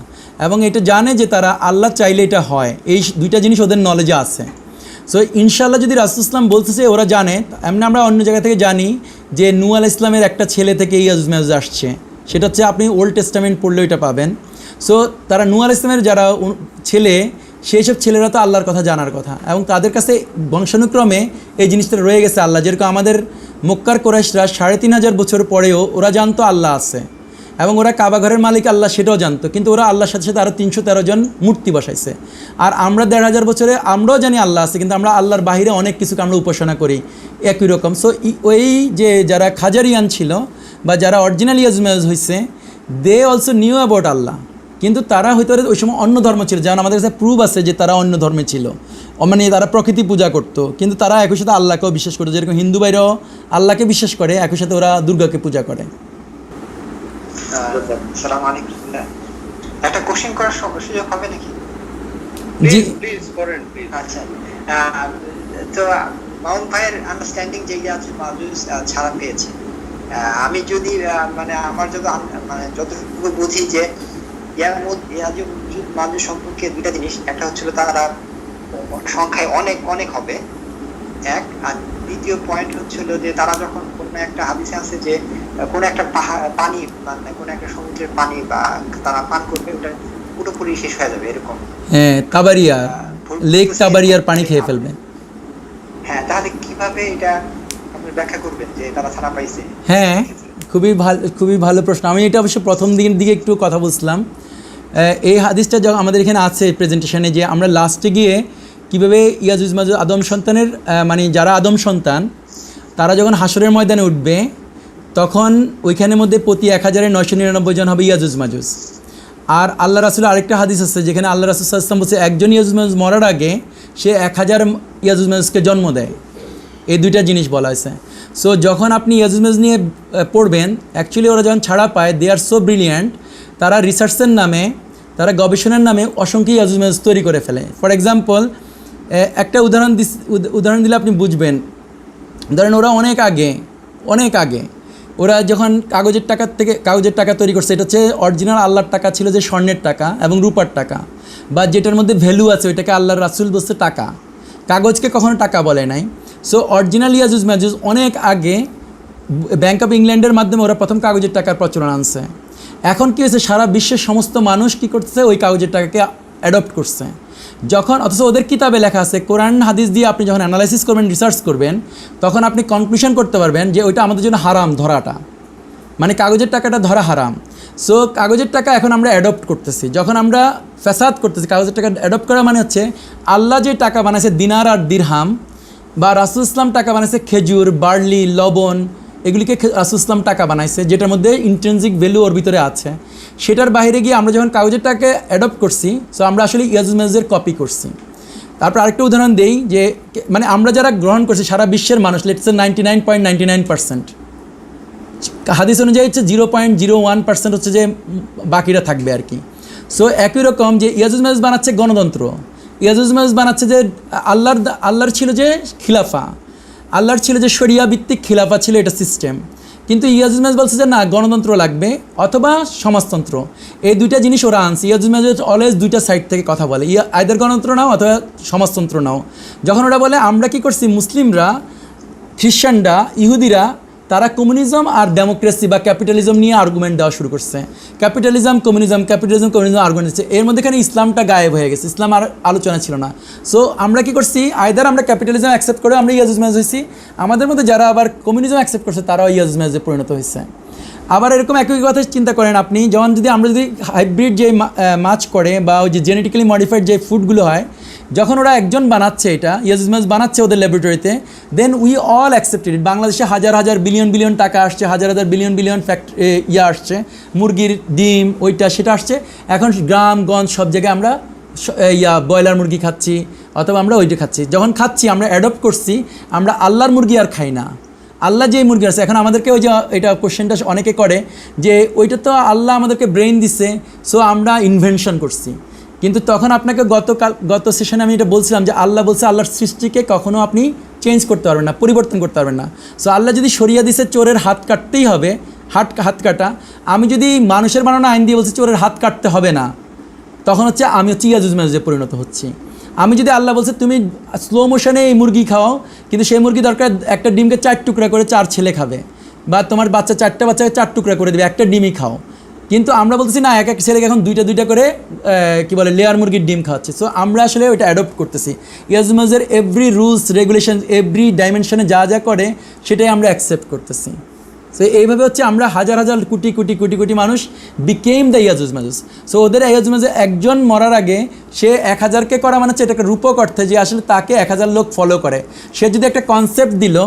B: এবং এটা জানে যে তারা আল্লাহ চাইলে এটা হয়, এই 2টা জিনিস ওদের নলেজে আছে। সো ইনশাআল্লাহ যদি রাসূল ইসলাম বলতেছে ওরা জানে, এমনি আমরা অন্য জায়গা থেকে জানি যে নূহ আলাইহিস সালামের একটা ছেলে থেকে ইয়াজুজ মাজুজ আসছে, সেটা হচ্ছে আপনি ওল্ড টেস্টামেন্ট পড়লে ওইটা পাবেন। সো তারা নূহ আলাইহিস সালামের যারা ছেলে, সেই সব ছেলেরা তো আল্লাহর কথা জানার কথা, এবং তাদের কাছে বংশানুক্রমে এই জিনিসটা রয়ে গেছে আল্লাহ। যেরকম আমাদের মক্কার কুরাইশরা 3500 বছর পরেও ওরা জানতো আল্লাহ আছে, এবং ওরা কাবা ঘরের মালিক আল্লাহ সেটাও জানতো, কিন্তু ওরা আল্লাহর সাথে সাথে আরও 313 জন মূর্তি বসাইছে। আর আমরা 1500 বছরে আমরাও জানি আল্লাহ আছে, কিন্তু আমরা আল্লাহর বাহিরে অনেক কিছুকে আমরা উপাসনা করি একই রকম। সো ওই যে যারা খাজারিয়ান ছিল বা যারা অরিজিনাল ইয়াজুজ মাজুজ হয়েছে, দে অলসো নিউ অ্যাবাউট আল্লাহ, কিন্তু তারা হয়তো ওই সময় অন্য ধর্ম ছিল, যেমন আমাদের কাছে প্রুফ আছে যে তারা অন্য ধর্মে ছিল, মানে তারা প্রকৃতি পূজা করতো, কিন্তু তারা একই সাথে আল্লাহকেও বিশ্বাস করতো। যেরকম হিন্দু ভাইরাও আল্লাহকে বিশ্বাস করে, একই সাথে ওরা দুর্গাকে পূজা করে।
E: আসসালামু আলাইকুম। একটা কোশ্চেন করার সুযোগ হবে নাকি?
B: জি
D: প্লিজ করেন প্লিজ।
E: আচ্ছা, তো মাউন্ট ভাইয়ের আন্ডারস্ট্যান্ডিং যে ইয়াজুজ মাজুজ ছাড়া পেয়েছে, আমি যদি মানে আমার মানে যতটুকু বুঝি যে ইয়াজুজ মাজুজ সম্পর্কে দুইটা জিনিস, একটা হচ্ছিল তারা সংখ্যায় অনেক অনেক হবে এক, আর দ্বিতীয় পয়েন্ট হচ্ছিল যে তারা যখন কোনো একটা হাদিসে আছে যে কোনো একটা পানি মানে কোনো একটা সমুদ্রের পানি বা তারা পান করবে, ওটা পুরোপুরি শেষ হয়ে যাবে এরকম।
B: হ্যাঁ, তাবারিয়া লেক তাবারিয়ার পানি খেয়ে ফেলবে।
E: হ্যাঁ, তাহলে কিভাবে এটা আপনি ব্যাখ্যা করবেন যে তারা ছাড়া পাইছে?
B: হ্যাঁ, খুবই ভালো প্রশ্ন। আমি এটা অবশ্য প্রথম দিকে একটু কথা বলছিলাম। এই হাদিসটা যখন আমাদের এখানে আছে প্রেজেন্টেশনে, যে আমরা লাস্টে গিয়ে কীভাবে ইয়াজুজ মাজুজ আদম সন্তানের মানে যারা আদম সন্তান তারা যখন হাসরের ময়দানে উঠবে, তখন ওইখানের মধ্যে প্রতি 1999 জন হবে ইয়াজুজ মাজুজ। আর আল্লাহ রাসূলের আরেকটা হাদিস আছে যেখানে আল্লাহ রাসূল সাল্লাল্লাহু আলাইহি ওয়াসাল্লাম বলছে একজন ইয়াজুজ মাজুজ মরার আগে সে 1000 ইয়াজুজ মাজুজকে জন্ম দেয়। এই দুইটা জিনিস বলা হয়েছে। সো যখন আপনি ইয়াজুজ মাজুজ নিয়ে পড়বেন, অ্যাকচুয়ালি ওরা যখন ছাড়া পায়, দে আর সো ব্রিলিয়ান্ট, তারা রিসার্চের নামে, তারা গবেষণার নামে অসংখ্য ইয়াজুজ মাজুজ তৈরি করে ফেলে। ফর এক্সাম্পল, একটা উদাহরণ দিলে আপনি বুঝবেন। ধরেন ওরা অনেক আগে ওরা যখন কাগজের টাকা তৈরি করছে, এটা হচ্ছে অরিজিনাল আল্লাহর টাকা ছিল, যে স্বর্ণের টাকা এবং রূপার টাকা, বা যেটার মধ্যে ভ্যালু আছে ওইটাকে আল্লাহর রাসূল বলছে টাকা, কাগজকে কখনো টাকা বলে নাই। সো অরিজিনাল ইয়াজুজ মাজুজ অনেক আগে ব্যাংক অফ ইংল্যান্ডের মাধ্যমে ওরা প্রথম কাগজের টাকার প্রচলন আনছে। এখন কী হয়েছে, সারা বিশ্বের সমস্ত মানুষ কী করছে, ওই কাগজের টাকাকে অ্যাডপ্ট করছে। যখন অথচ ওদের কিতাবে লেখা আছে, কোরআন হাদিস দিয়ে আপনি যখন অ্যানালাইসিস করবেন, রিসার্চ করবেন, তখন আপনি কনক্লুশন করতে পারবেন যে ওইটা আমাদের জন্য হারাম ধরাটা, মানে কাগজের টাকাটা ধরা হারাম। সো কাগজের টাকা এখন আমরা অ্যাডপ্ট করতেছি, যখন আমরা ফ্যাসাদ করতেছি। কাগজের টাকা অ্যাডপ্ট করা মানে হচ্ছে আল্লাহ যে টাকা বানাইছে দিনার আর দিরহাম, বা রাসূল ইসলাম টাকা বানাইছে খেজুর, বার্লি, লবণ, এগুলিকে রাসূল ইসলাম টাকা বানাইছে, যেটার মধ্যে ইন্ট্রিনসিক ভ্যালু ওর ভিতরে আছে। সেটার বাইরে গিয়ে আমরা যখন কাগজের টাকাকে অ্যাডপ্ট করছি, সো আমরা আসলে ইয়াজুজ মাজুজের কপি করছি। তারপর আরেকটা উদাহরণ দেই, যে মানে আমরা যারা গ্রহণ করছি সারা বিশ্বের মানুষ, লেটস সে 99.99%, হাদিস অনুযায়ী হচ্ছে 0.01% হচ্ছে যে বাকিরা থাকবে আর কি। সো একই রকম যে ইয়াজুজ মাজুজ বানাচ্ছে গণতন্ত্র, ইয়াজুজ মাজুজ বানাচ্ছে যে আল্লাহর ছিল যে খিলাফা, আল্লাহর ছিল যে শরিয়া ভিত্তিক খিলাফা ছিল, এটা সিস্টেম। কিন্তু ইয়াজুজ মাজুজ বলছে যে না, গণতন্ত্র লাগবে অথবা সমাজতন্ত্র, এই দুইটা জিনিস ওরা আনছে। ইয়াজুজ মাজুজ অলওয়েজ দুইটা সাইড থেকে কথা বলে, আইদার গণতন্ত্র নাও অথবা সমাজতন্ত্র নাও। যখন ওরা বলে আমরা কি করছি, মুসলিমরা, খ্রিশ্চানরা, ইহুদিরা, তারা কমিউনিজম আর ডেমোক্রেসি বা ক্যাপিটালিজম নিয়ে আর্গুমেন্ট দেওয়া শুরু করছে। ক্যাপিটালিজম কমিউনিজম আর্গুমেন্ট দিচ্ছে, এর মধ্যে এখানে ইসলামটা গায়েব হয়ে গেছে, ইসলাম আর আলোচনা ছিল না। সো আমরা কি করছি, আইদার আমরা ক্যাপিটালিজম অ্যাকসেপ্ট করে আমরা ইয়াজুজ মাজুজ হয়েছি, আমাদের মধ্যে যারা আবার কমিউনিজম অ্যাকসেপ্ট করছে তারাও ইয়াজুজ মাজুজে পরিণত হয়েছে। আবার এরকম একই কথা চিন্তা করেন আপনি, যেমন আমরা যদি হাইব্রিড যে মাছ করে বা ওই যে জেনেটিক্যালি মডিফাইড যে ফুডগুলো হয়, যখন ওরা একজন বানাচ্ছে, এটা ইয়াজুজ মাজুজ বানাচ্ছে ওদের ল্যাবরেটরিতে, then we all accepted it. বাংলাদেশে হাজার বিলিয়ন টাকা আসছে, হাজার বিলিয়ন আসছে, মুরগির ডিম ওইটা সেটা আসছে। এখন গ্রামগঞ্জ সব জায়গায় আমরা ব্রয়লার মুরগি খাচ্ছি অথবা আমরা ওইটা খাচ্ছি। যখন খাচ্ছি আমরা অ্যাডপ্ট করছি, আমরা আল্লাহর মুরগি আর খাই না, আল্লাহ যেই মুরগি আছে। এখন আমাদেরকে ওই যে এটা কোশ্চেনটা অনেকে করে যে ওইটা তো আল্লাহ আমাদেরকে ব্রেইন দিছে, সো আমরা ইনভেনশন করছি। কিন্তু তখন আপনাকে গত সেশনে আমি এটা বলছিলাম যে আল্লাহ বলছে আল্লাহর সৃষ্টিকে কখনও আপনি চেঞ্জ করতে পারবেন না, পরিবর্তন করতে পারবেন না। সো আল্লাহ যদি শরিয়া দিছে চোরের হাত কাটতেই হবে, হাত কাটা, আমি যদি মানুষের বানানো আইন দিয়ে বলছি চোরের হাত কাটতে হবে না, তখন হচ্ছে আমি ইয়াজুজ মাজুজে পরিণত হচ্ছি। আমি যদি আল্লাহ বলছে তুমি স্লো মোশনে এই মুরগি খাও, কিন্তু সেই মুরগি দরকার একটা ডিমকে 4 টুকরা করে 4 ছেলে খাবে, বা তোমার বাচ্চা 4টা বাচ্চাকে 4 টুকরা করে দেবে, একটা ডিমই খাও। কিন্তু আমরা বলতেছি না, এক ছেলেকে এখন দুইটা করে লেয়ার মুরগির ডিম খাওয়াচ্ছে। সো আমরা আসলে ওইটা অ্যাডপ্ট করতেছি। ইয়াজুজ মাজুজের এভরি রুলস রেগুলেশন, এভরি ডাইমেনশনে যা করে সেটাই আমরা অ্যাকসেপ্ট করতেছি। সো এইভাবে হচ্ছে আমরা হাজার কোটি মানুষ became the Yajuj Majuj. So ওদের ইয়াজুজ মাজুজ একজন মরার আগে সে 1000কে করা মানে হচ্ছে এটাকে রূপক অর্থে, যে আসলে তাকে 1000 লোক ফলো করে। সে যদি একটা কনসেপ্ট দিল,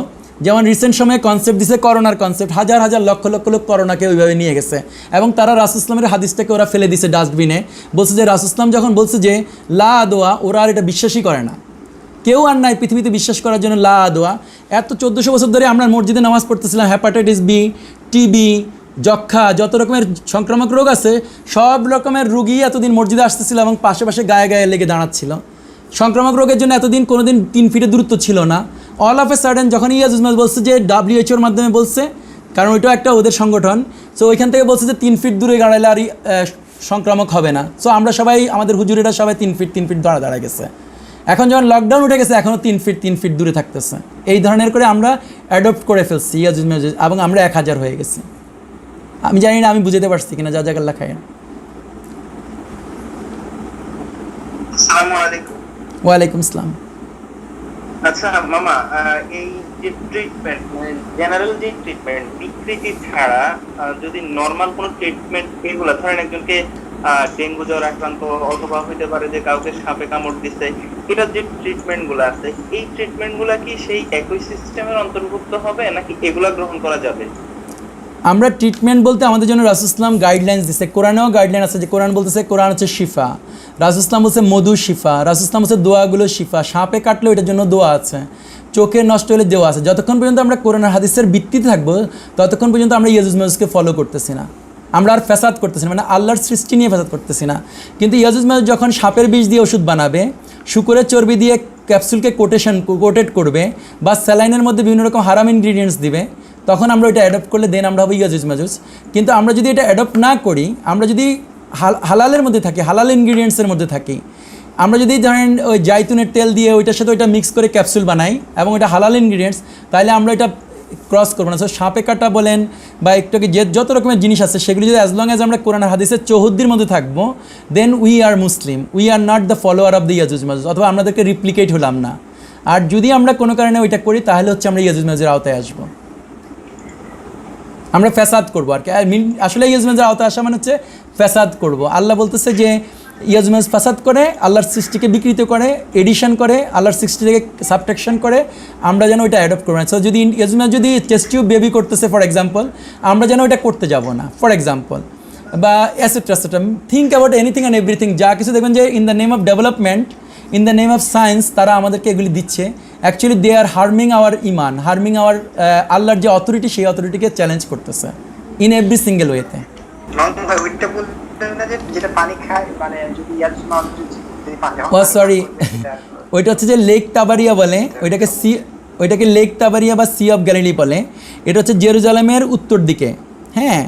B: যেমন রিসেন্ট সময়ে কনসেপ্ট দিছে করোনার কনসেপ্ট, হাজার হাজার লক্ষ লক্ষ লোক করোনাকে ওইভাবে নিয়ে গেছে এবং তারা রাসূল ইসলামের হাদিসটাকে ওরা ফেলে দিছে ডাস্টবিনে। বলছে যে রাসূল ইসলাম যখন বলছে যে লা দোয়া, ওরা আর এটা বিশ্বাসই করে না, কেউ আর নাই পৃথিবীতে বিশ্বাস করার জন্য লা দোয়া। এত 1400 বছর ধরে আমরা মসজিদে নামাজ পড়তেছিলাম, হেপাটাইটিস বি, টিবি, যক্ষা, যত রকমের সংক্রামক রোগ আছে সব রকমের রুগী এতদিন মসজিদে আসতেছিল এবং পাশে পাশে গায়ে গায়ে লেগে দাঁড়াচ্ছিল। সংক্রামক রোগের জন্য এতদিন কোনোদিন 3 ফিটের দূরত্ব ছিল না। অল অফ এ সাডেন যখন ইয়াজুজ মাজুজ বলছে যে WHO-র মাধ্যমে বলছে, কারণ ওইটাও একটা ওদের সংগঠন, সো ওইখান থেকে বলছে যে 3 ফিট দূরে দাঁড়ালে আর সংক্রামক হবে না। সো আমরা সবাই, আমাদের হুজুরেরা সবাই 3 ফিট দাঁড়ায় গেছে। এখন যখন লকডাউন উঠে গেছে এখনও 3 ফিট দূরে থাকতেছে। এই ধরনের করে আমরা অ্যাডপ্ট করে ফেলছি ইয়াজুজ মাজুজ এবং আমরা 1000 হয়ে গেছি। আমি জানি না আমি বুঝতে পারছি কিনা, যা জায়গার লেখায়।
F: আসসালামু আলাইকুম।
B: ওয়ালাইকুম আসসালাম।
F: আচ্ছা মামা, এই যে ট্রিটমেন্ট, মানে জেনারেল যে ট্রিটমেন্ট, বিকৃতি ছাড়া যদি নর্মাল কোনো ট্রিটমেন্ট, এগুলো ধরেন একজনকে ডেঙ্গু জ্বর আক্রান্ত অথবা হইতে পারে যে কাউকে সাপে কামড় দিচ্ছে, এটার যে ট্রিটমেন্টগুলো আছে এই ট্রিটমেন্টগুলো কি সেই একই সিস্টেমের অন্তর্ভুক্ত হবে নাকি এগুলা গ্রহণ করা যাবে?
B: আমরা ট্রিটমেন্ট বলতে আমাদের জন্য রাসূল ইসলাম গাইডলাইন্স দিচ্ছে, কোরআনেও গাইডলাইন আছে যে কোরআন বলতেছে কোরআন হচ্ছে শিফা, রাসূল ইসলাম বলছে মধু শিফা, রাসূল ইসলাম বলছে দোয়াগুলো শিফা, সাপে কাটলে ওইটার জন্য দোয়া আছে, চোখের নষ্ট হলে দেওয়া আছে। যতক্ষণ পর্যন্ত আমরা কোরআনের হাদিসের ভিত্তিতে থাকবো ততক্ষণ পর্যন্ত আমরা ইয়াজুজ মাজুজকে ফলো করতেছি না, আমরা আর ফ্যাসাদ করতেছি না, মানে আল্লাহর সৃষ্টি নিয়ে ফ্যাসাদ করতেছি না। কিন্তু ইয়াজুজ মাজুজ যখন সাপের বিষ দিয়ে ওষুধ বানাবে, শুকরের চর্বি দিয়ে ক্যাপসুলকে কোটেড করবে, বা স্যালাইনের মধ্যে বিভিন্ন রকম হারাম ইনগ্রিডিয়েন্টস দিবে, তখন আমরা ওইটা অ্যাডপ্ট করলে দেন আমরা হবো ইয়াজুজ মাজুজ। কিন্তু আমরা যদি এটা অ্যাডপ্ট না করি, আমরা যদি হালালের মধ্যে থাকি, হালাল ইনগ্রিডিয়েন্টসের মধ্যে থাকি, আমরা যদি ধরেন ওই জাইতুনের তেল দিয়ে ওইটার সাথে ওইটা মিক্স করে ক্যাপসুল বানাই এবং ওইটা হালাল ইনগ্রিডিয়েন্টস, তাহলে আমরা এটা ক্রস করবো না। সো সাপে কাটা বলেন বা একটুকে যে যত রকমের জিনিস আছে সেগুলি যদি অ্যাজ লং অ্যাজ আমরা কোরআন হাদিসের চৌহদ্দির মধ্যে থাকবো, then we are Muslim, we are not the follower of the ইয়াজুজ মাজুজ, অথবা আমাদেরকে রিপ্লিকেট হলাম না। আর যদি আমরা কোনো কারণে ওইটা করি তাহলে হচ্ছে আমরা ইয়াজুজ মাজুজের আওতায় আসবো, আমরা ফ্যাসাদ করবো আর কি। আসলে ইয়াজুজ মাজুজের আওতায় আসা মানে হচ্ছে ফ্যাসাদ করবো। আল্লাহ বলতেছে যে ইয়াজুজ মাজুজ ফ্যাসাদ করে, আল্লাহর সৃষ্টিকে বিকৃত করে, এডিশন করে, আল্লাহর সৃষ্টি থেকে সাবট্রাকশন করে, আমরা যেন ওইটা অ্যাডপ্ট করবো না। সো যদি ইয়াজুজ মাজুজ যদি টেস্ট টিউব বেবি করতেছে ফর এক্সাম্পল, আমরা যেন ওইটা করতে যাব না ফর এক্সাম্পল, বা etcetera think about anything and everything. যা কিছু দেখবেন যে in the name of development, in the name of science তারা আমাদেরকে এগুলি দিচ্ছে, actually they are harming our ইমান, হার্মিং আওয়ার আল্লাহর যে অথরিটি, সেই অথরিটিকে চ্যালেঞ্জ করতেছে ইন এভরি সিঙ্গেল ওয়েতে।
E: যেটা পানি খায়, মানে যদি ইয়াজুজ মাজুজ যদি পানি
B: ও সরি, ওইটা হচ্ছে যে লেক তাবারিয়া বলে, ওইটাকে লেক তাবারিয়া বা সি অফ গ্যালিলি বলে। এটা হচ্ছে জেরুজালেমের উত্তর দিকে, হ্যাঁ,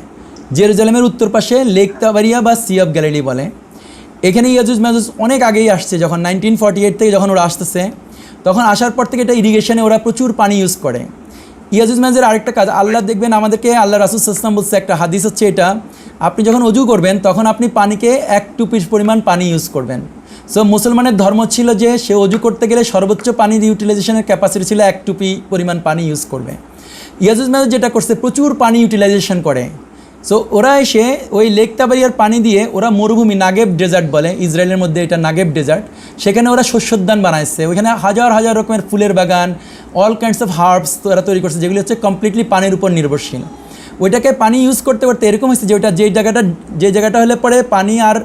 B: জেরুজালেমের উত্তর পাশে লেক তাবারিয়া বা সি অফ গ্যালিলি বলে। এখানে ইয়াজুজ মাজুজ অনেক আগেই আসছে, যখন 1948 থেকে যখন ওরা আসতেছে, তখন আসার পর থেকে এটা ইরিগেশনে ওরা প্রচুর পানি ইউজ করে। ইয়াজুজ মাজুজের আরেকটা কাজ, আল্লাহ দেখবেন আমাদেরকে, আল্লাহ রাসূল সাল্লাল্লাহু আলাইহি ওয়াসাল্লাম বলছে, একটা হাদিস হচ্ছে এটা, আপনি যখন অজু করবেন তখন আপনি পানিকে 1 টুপির পরিমাণ পানি ইউজ করবেন। সো মুসলমানের ধর্ম ছিল যে সে অজু করতে গেলে সর্বোচ্চ পানির ইউটিলাইজেশনের ক্যাপাসিটি ছিল 1 টুপি পরিমাণ পানি ইউজ করবে। ইয়াজুজ মাজুজ যেটা করছে, প্রচুর পানি ইউটিলাইজেশন করে। সো ওরা এসে ওই লেক তাবারিয়ার পানি দিয়ে ওরা মরুভূমি, নাগেব ডেজার্ট বলে ইসরায়েলের মধ্যে, এটা নাগেব ডেজার্ট, সেখানে ওরা শস্যোদ্যান বানাইছে, ওইখানে হাজার হাজার রকমের ফুলের বাগান, অল কাইন্ডস অফ হার্বস ওরা তৈরি করছে, যেগুলি হচ্ছে কমপ্লিটলি পানির উপর নির্ভরশীল। ওইটাকে পানি ইউজ করতে করতে এরকম হয়েছে যে ওইটা যে জায়গাটা হলে পরে পানি আর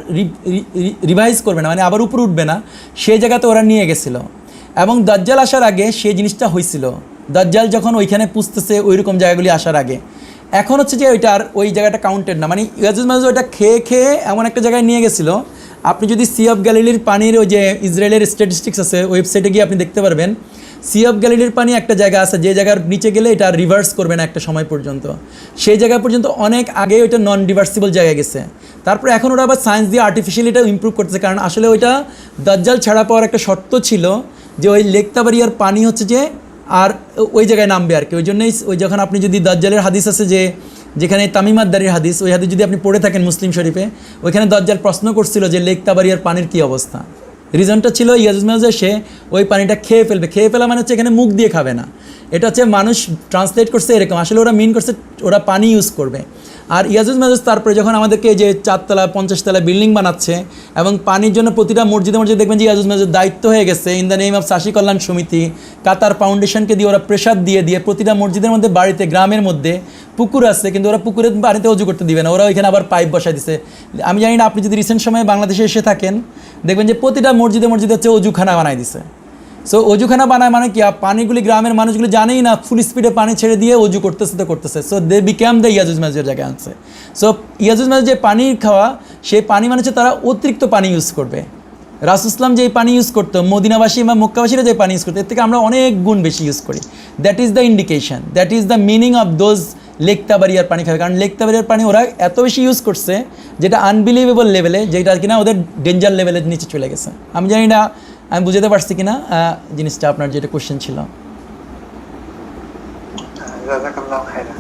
B: রিভাইজ করবে না, মানে আবার উপরে উঠবে না, সেই জায়গাতে ওরা নিয়ে গেছিলো। এবং দাজ্জাল আসার আগে সেই জিনিসটা হয়েছিল, দাজ্জাল যখন ওইখানে পুষতেছে ওইরকম জায়গাগুলি আসার আগে। এখন হচ্ছে যে ওইটা আর ওই জায়গাটা কাউন্টেড না, মানে ইয়াজুজ মাজুজ ওইটা খেয়ে এমন একটা জায়গায় নিয়ে গেছিলো। আপনি যদি সি অফ গ্যালিলির পানির ওই যে ইসরায়েলের স্ট্যাটিস্টিক্স আছে ওয়েবসাইটে গিয়ে আপনি দেখতে পারবেন, সি অফ গ্যালিলির পানি একটা জায়গা আছে যে জায়গার নিচে গেলে এটা রিভার্স করবে না একটা সময় পর্যন্ত, সেই জায়গা পর্যন্ত অনেক আগে ওইটা নন রিভার্সিবল জায়গায় গেছে। তারপরে এখন ওরা আবার সায়েন্স দিয়ে আর্টিফিশিয়ালি এটা ইমপ্রুভ করতেছে, কারণ আসলে ওইটা দাজ্জাল ছাড়া পাওয়ার একটা শর্ত ছিল যে ওই লেক তাবারিয়ার পানি হচ্ছে যে আর ওই জায়গায় নামবে আর কি। ওই জন্যই ওই যখন আপনি যদি দাজ্জালের হাদিস আছে যে যেখানে তামিমাদ্দারির হাদিস, ওই হাদিস যদি আপনি পড়ে থাকেন মুসলিম শরীফে, ওইখানে দাজ্জাল প্রশ্ন করছিল যে লেক তাবারিয়ার পানির কী অবস্থা। রিজনটা ছিল ইয়াজুজ মাজুজ সে ওই পানিটা খেয়ে ফেলবে। খেয়ে ফেলা মানে হচ্ছে এখানে মুখ দিয়ে খাবে না, এটা হচ্ছে মানুষ ট্রান্সলেট করছে এরকম, আসলে ওরা মিন করছে ওরা পানি ইউজ করবে। আর ইয়াজুজ মাজুজ তারপরে যখন আমাদেরকে যে 4 তলা 50 তলা বিল্ডিং বানাচ্ছে এবং পানির জন্য প্রতিটা মসজিদে মসজিদে দেখবেন যে ইয়াজুজ মাজুজ দায়িত্ব হয়ে গেছে ইন দ্য নেম অফ চাষী কল্যাণ সমিতি, কাতার ফাউন্ডেশনকে দিয়ে ওরা প্রেশার দিয়ে প্রতিটা মসজিদের মধ্যে বাড়িতে গ্রামের মধ্যে পুকুর আছে, কিন্তু ওরা পুকুরের পানিতে অজু করতে দিবে না, ওরা ওইখানে আবার পাইপ বসাই দিছে। আমি জানি না আপনি যদি রিসেন্ট সময়ে বাংলাদেশে এসে থাকেন দেখবেন যে প্রতিটা মসজিদে মসজিদে হচ্ছে অজুখানা বানাই দিছে। সো অজুখানা বানায় মানে কি, পানিগুলি গ্রামের মানুষগুলি জানেই না, ফুল স্পিডে পানি ছেড়ে দিয়ে অজু করতেছে। সো দে বিক্যাম দ্য ইয়াজুজ মাজুজের জায়গায় আনছে। সো ইয়াজুজ মাজুজ যে পানি খাওয়া, সেই পানি মানে হচ্ছে তারা অতিরিক্ত পানি ইউজ করবে। রাসূল ইসলাম যে পানি ইউজ করতো, মদিনাবাসী বা মক্কাবাসীরা যে পানি ইউজ করতো, এর থেকে আমরা অনেক গুণ বেশি ইউজ করি। That is the indication, that is the meaning of those lake তাবারিয়ার পানি খাবে। কারণ লেক তাবারিয়ার পানি ওরা এত বেশি ইউজ করছে যেটা আনবিলিভেবল লেভেলে, যেটা কিনা ওদের ডেঞ্জার লেভেলের নিচে চলে গেছে। আমি জানি না আমি বুঝাতে পারছি কিনা জিনিসটা, আপনার যেটা কোশ্চেন ছিল।
E: জাযাকাল্লাহু খাইরান।